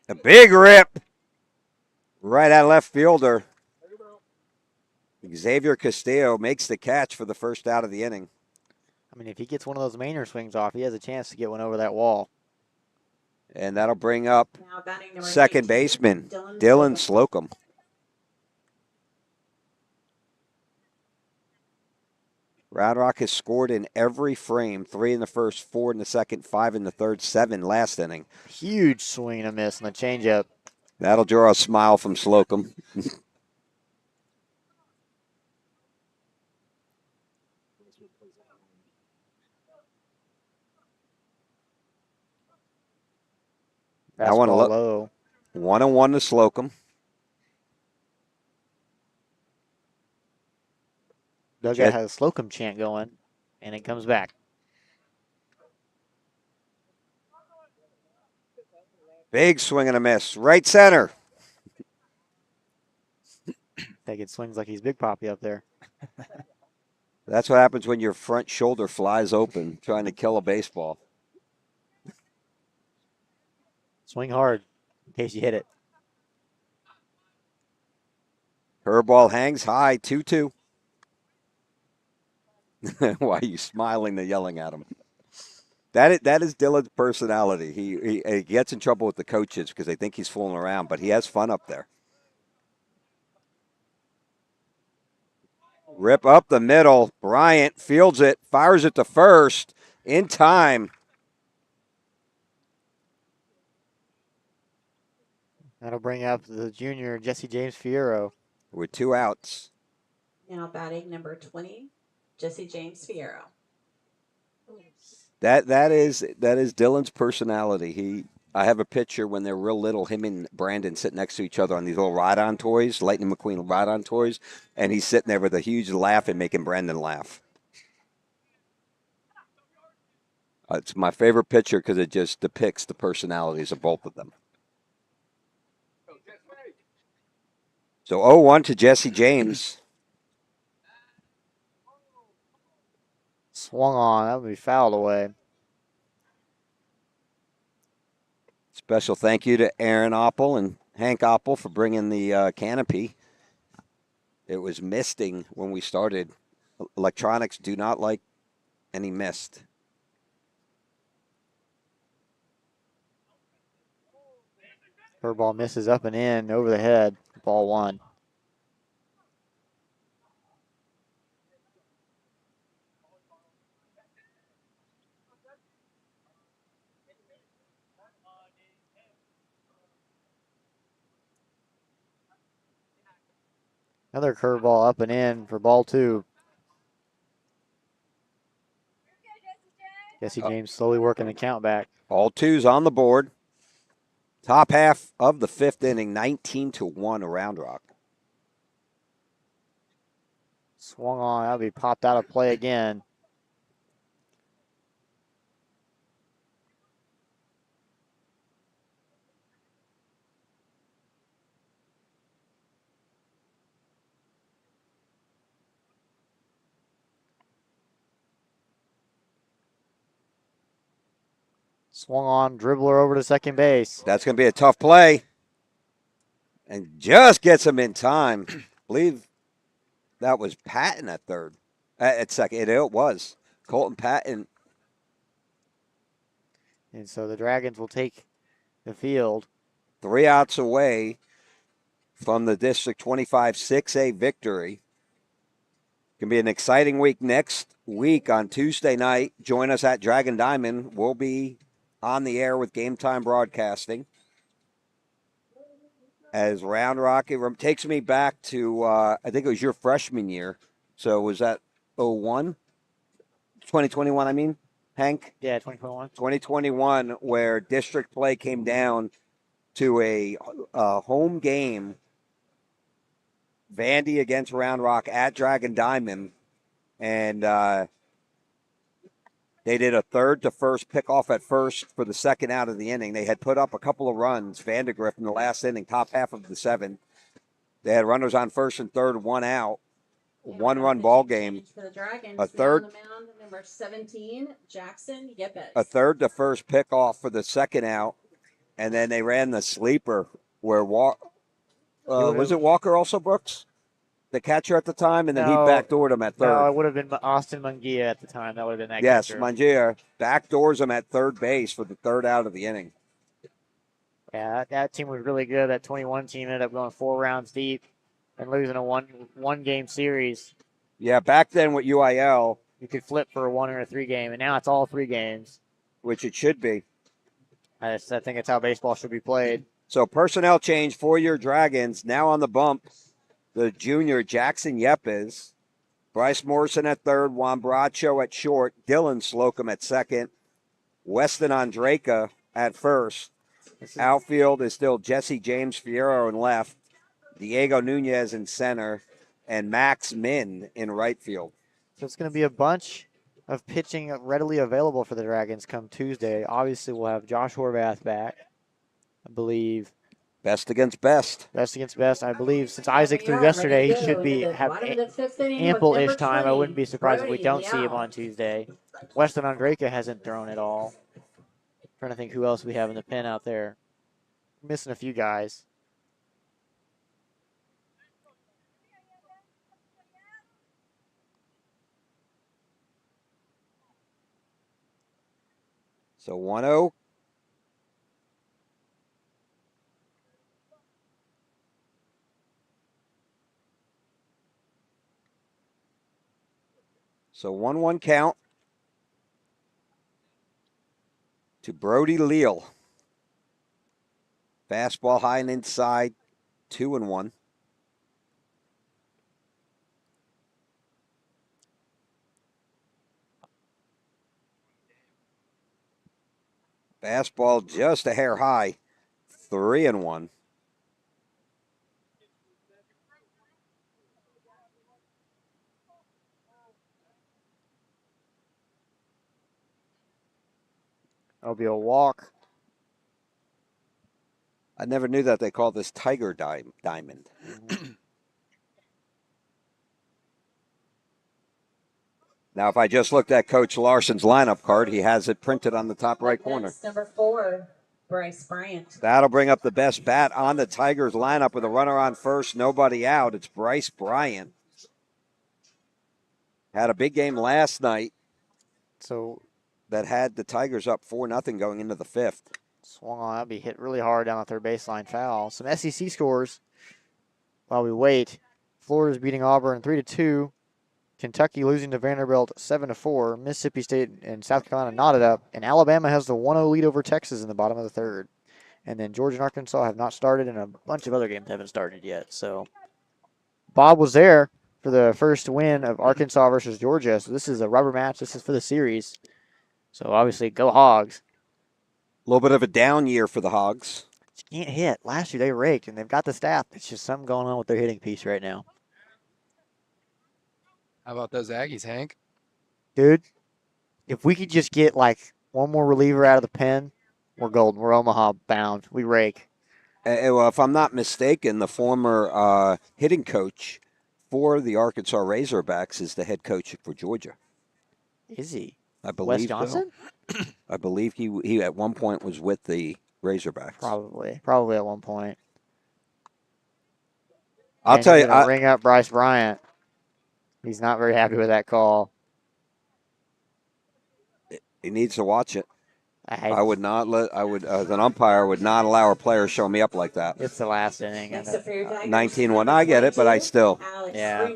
A big rip right at left fielder. Xavier Castillo makes the catch for the first out of the inning. I mean, if he gets one of those Maynard swings off, he has a chance to get one over that wall. And that'll bring up Now batting number second 19, baseman Dylan Dylan Slocum. Slocum. Round Rock has scored in every frame: 3 in the first, 4 in the second, 5 in the third, 7 last inning. Huge swing and a miss on the changeup. That'll draw a smile from Slocum. I want to Fastball look. low. 1-1 to Slocum. Dugout has a Slocum chant going, and it comes back. Big swing and a miss. Right center. Taking swings like he's Big Papi up there. That's what happens when your front shoulder flies open trying to kill a baseball. Swing hard in case you hit it. Curveball hangs high, 2-2. Why are you smiling and yelling at him? That is Dylan's personality. He gets in trouble with the coaches because they think he's fooling around, but he has fun up there. Rip up the middle. Bryant fields it, fires it to first in time. That'll bring up the junior Jesse James Fierro. With 2 outs. Now batting number 20, Jesse James Fierro. That is Dylan's personality. I have a picture when they're real little, him and Brandon sitting next to each other on these little ride-on toys, Lightning McQueen ride-on toys, and he's sitting there with a huge laugh and making Brandon laugh. It's my favorite picture because it just depicts the personalities of both of them. So 0-1 to Jesse James. Swung on. That would be fouled away. Special thank you to Aaron Oppel and Hank Oppel for bringing the canopy. It was misting when we started. Electronics do not like any mist. Curveball misses up and in, over the head. Ball 1. Another curveball up and in for ball 2. Jesse James slowly working the count back. All 2s on the board. Top half of the 5th inning, 19-1 Round Rock. Swung on. That'll be popped out of play again. Swung on, dribbler over to second base. That's going to be a tough play. And just gets him in time. I believe that was Patton at third. At second. It was. Colton Patton. And so the Dragons will take the field. 3 outs away from the District 25 6A victory. Going to be an exciting week next week on Tuesday night. Join us at Dragon Diamond. We'll be on the air with Game Time Broadcasting. as Round Rock. It takes me back to, I think it was your freshman year. So was that 01? 2021, I mean, Hank? Yeah, 2021. 2021, where district play came down to a home game, Vandy against Round Rock at Dragon Diamond, and they did a third to first pickoff at first for the second out of the inning. They had put up a couple of runs, Vandergrift in the last inning, top half of the seventh. They had runners on first and third, one out, one-run ball game. For the Dragons, A third, on the mound, number 17, Jackson Yepes. a third to first pickoff for the second out, and then they ran the sleeper where was it Walker also, Brooks? The catcher at the time, and then he backdoored him at third. No, it would have been Austin Mungia at the time. That would have been that Yes, catcher. Mungia backdoors him at third base for the third out of the inning. Yeah, that team was really good. That 21 team ended up going 4 rounds deep and losing a one game series. Yeah, back then with UIL, you could flip for a 1 or a 3 game, and now it's all 3 games. Which it should be. I think it's how baseball should be played. So personnel change for your Dragons. Now on the bump, the junior Jackson Yepes, Bryce Morrison at third, Juan Bracho at short, Dylan Slocum at second, Weston Andraka at first. Outfield is still Jesse James Fierro in left, Diego Nunez in center, and Max Min in right field. So it's going to be a bunch of pitching readily available for the Dragons come Tuesday. Obviously, we'll have Josh Horvath back, I believe. Best against best. Best against best. I believe since Isaac threw yesterday, he should have ample-ish time. I wouldn't be surprised if we don't see him on Tuesday. Weston Andraka hasn't thrown at all. Trying to think who else we have in the pen out there. Missing a few guys. So 1-0. So 1-1 count to Brody Leal. Fastball high and inside, 2-1. Fastball just a hair high, 3-1. That'll be a walk. I never knew that they called this Tiger Diamond. Now, if I just looked at Coach Larson's lineup card, he has it printed on the top right corner. Number 4, Bryce Bryant. That'll bring up the best bat on the Tigers lineup with a runner on first, nobody out. It's Bryce Bryant. Had a big game last night. So that had the Tigers up 4-0 going into the fifth. Swung on. That'll be hit really hard down the third baseline foul. Some SEC scores while we wait. Florida's beating Auburn 3-2. Kentucky losing to Vanderbilt 7-4. Mississippi State and South Carolina knotted up. And Alabama has the 1-0 lead over Texas in the bottom of the third. And then Georgia and Arkansas have not started, and a bunch of other games haven't started yet. So Bob was there for the first win of Arkansas versus Georgia. So this is a rubber match. This is for the series. So obviously, go Hogs. A little bit of a down year for the Hogs. Can't hit. Last year they raked, and they've got the staff. It's just something going on with their hitting piece right now. How about those Aggies, Hank? Dude, if we could just get like one more reliever out of the pen, we're golden. We're Omaha bound. We rake. Well, if I'm not mistaken, the former hitting coach for the Arkansas Razorbacks is the head coach for Georgia. Is he? I believe Wes Johnson? So. I believe he at one point was with the Razorbacks. Probably at one point. I'll tell you, ring up Bryce Bryant. He's not very happy with that call. He needs to watch it. I would not let. I would, as an umpire, would not allow a player show me up like that. It's the last inning. 19-1. I get it, but I still. Yeah.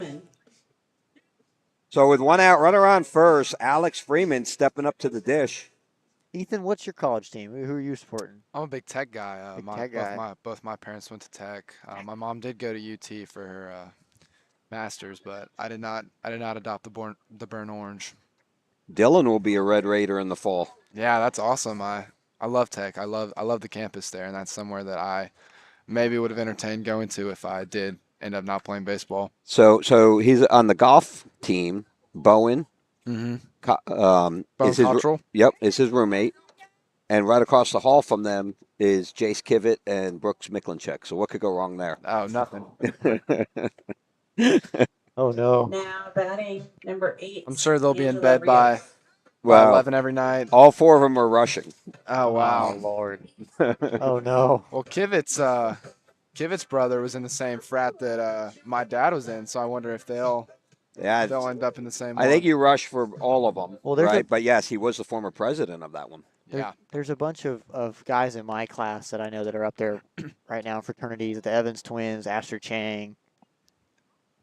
So with one out, runner on first, Alex Freeman stepping up to the dish. Ethan, what's your college team? Who are you supporting? I'm a big Tech guy. Big Tech guy. Both my parents went to Tech. My mom did go to UT for her masters, but I did not adopt the burnt orange. Dylan will be a Red Raider in the fall. Yeah, that's awesome. I love Tech. I love the campus there, and that's somewhere that I maybe would have entertained going to if I did end up not playing baseball. So he's on the golf team. Bowen. Mm-hmm. Bowen Cottrell? Yep, is his roommate. And right across the hall from them is Jace Kivett and Brooks Miklinchek. So what could go wrong there? Oh, nothing. Oh, no. Now batting number 8. I'm sure they'll be in Angela bed by Reyes. 11 every night. All 4 of them are rushing. Oh, wow. Oh, Lord. Oh, no. Well, Kivett's brother was in the same frat that my dad was in, so I wonder if they'll end up in the same one. I think you rush for all of them, Well, there's right? But yes, he was the former president of that one. There's a bunch of guys in my class that I know that are up there right now in fraternities. The Evans twins, Asher Chang.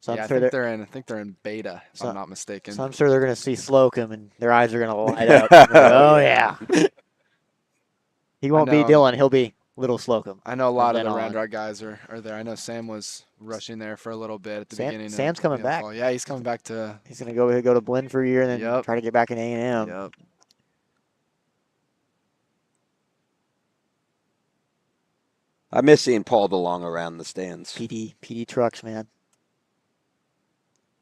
So I I'm sure think they're in beta, if I'm not mistaken. So I'm sure they're going to see Slocum and their eyes are going to light up. Oh, yeah. He won't be Dylan. He'll be Little Slocum. I know a lot of the Round Rock guys are there. I know Sam was rushing there for a little bit at the beginning. Sam's coming back. Fall. Yeah, he's coming back to. He's going to go to Blinn for a year and then try to get back in A&M. Yep. I miss seeing Paul DeLong around the stands. PD trucks, man.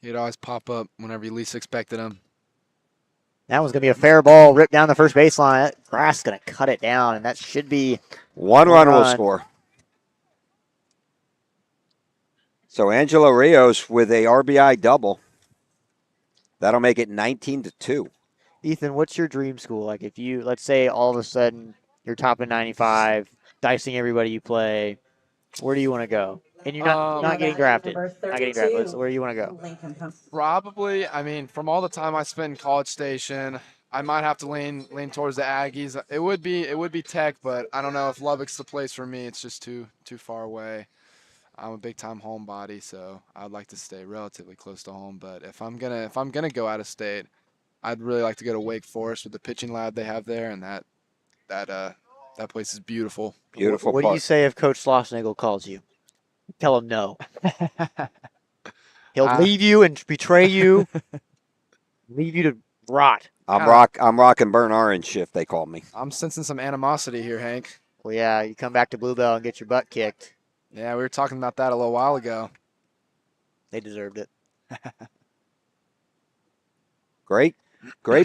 He'd always pop up whenever you least expected him. That one's going to be a fair ball ripped down the first baseline. That grass is going to cut it down, and that should be one run will score. So Angelo Rios with a RBI double. That'll make it 19-2. Ethan, what's your dream school? Like if you, let's say all of a sudden you're top of 95, dicing everybody you play, where do you want to go? And you're not getting drafted. Not getting drafted. So where do you want to go? Probably, I mean, from all the time I spent in College Station, I might have to lean towards the Aggies. It would be Tech, but I don't know if Lubbock's the place for me. It's just too far away. I'm a big time homebody, so I'd like to stay relatively close to home. But if I'm gonna go out of state, I'd really like to go to Wake Forest with the pitching lab they have there, and that place is beautiful. Beautiful. What do you say if Coach Schlossnagel calls you? Tell him no. He'll leave you and betray you, leave you to rot. I'm rocking burnt orange shift, they call me. I'm sensing some animosity here, Hank. Well, yeah, you come back to Bluebell and get your butt kicked. Yeah, we were talking about that a little while ago. They deserved it. Great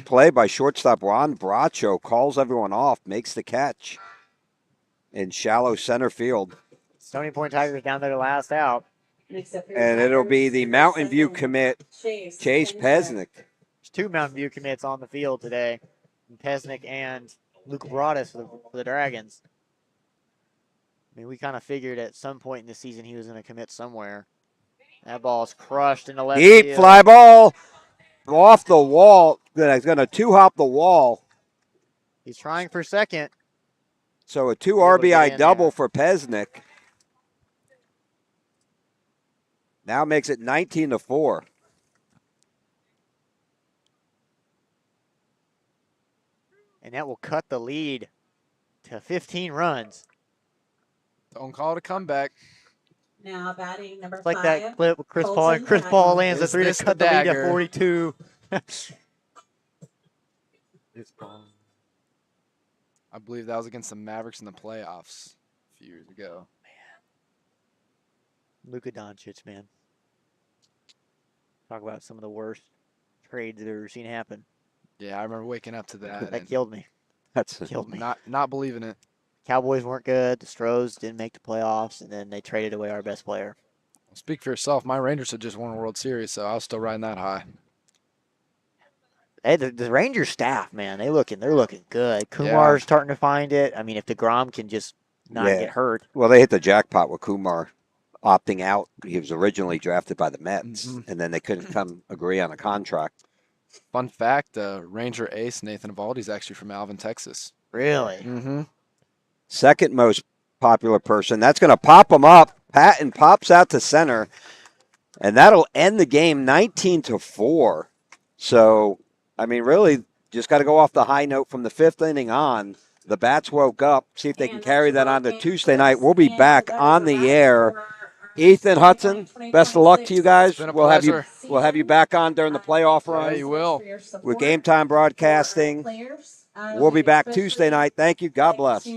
play by shortstop Ron Bracho. Calls everyone off, makes the catch in shallow center field. Stony Point Tigers down there to last out. And it'll be the Mountain View commit, Chase Pesnick. There's 2 Mountain View commits on the field today. Pesnick and Luke Broadus for the Dragons. I mean, we kind of figured at some point in the season he was going to commit somewhere. That ball's crushed in the left Deep field. fly ball off the wall. He's going to 2-hop the wall. He's trying for second. So a 2 RBI double for Pesnick. Now makes it 19-4. And that will cut the lead to 15 runs. Don't call it a comeback. Now batting number 5. It's like that clip with Chris Paul. And Chris Paul lands a 3 to cut the lead to 42. I believe that was against the Mavericks in the playoffs a few years ago. Luka Doncic, man. Talk about some of the worst trades I've ever seen happen. Yeah, I remember waking up to that. That killed me. Killed me. Not believing it. Cowboys weren't good. The Stros didn't make the playoffs, and then they traded away our best player. Speak for yourself. My Rangers had just won a World Series, so I was still riding that high. Hey, the Rangers staff, man, they're looking good. Kumar's starting to find it. I mean, if DeGrom can just not get hurt. Well, they hit the jackpot with Kumar opting out. He was originally drafted by the Mets, and then they couldn't agree on a contract. Fun fact, Ranger ace Nathan Eovaldi is actually from Alvin, Texas. Really? Mm-hmm. Second most popular person. That's going to pop him up. Patton pops out to center, and that'll end the game 19-4. So, I mean, really, just got to go off the high note from the 5th inning on. The bats woke up. See if they can carry that on to Tuesday night. We'll be back on the air. Ethan, Hudson, best of luck to you guys. We'll have you back on during the playoff run. Yeah, you will. With Game Time Broadcasting. We'll be back Tuesday night. Thank you. God bless.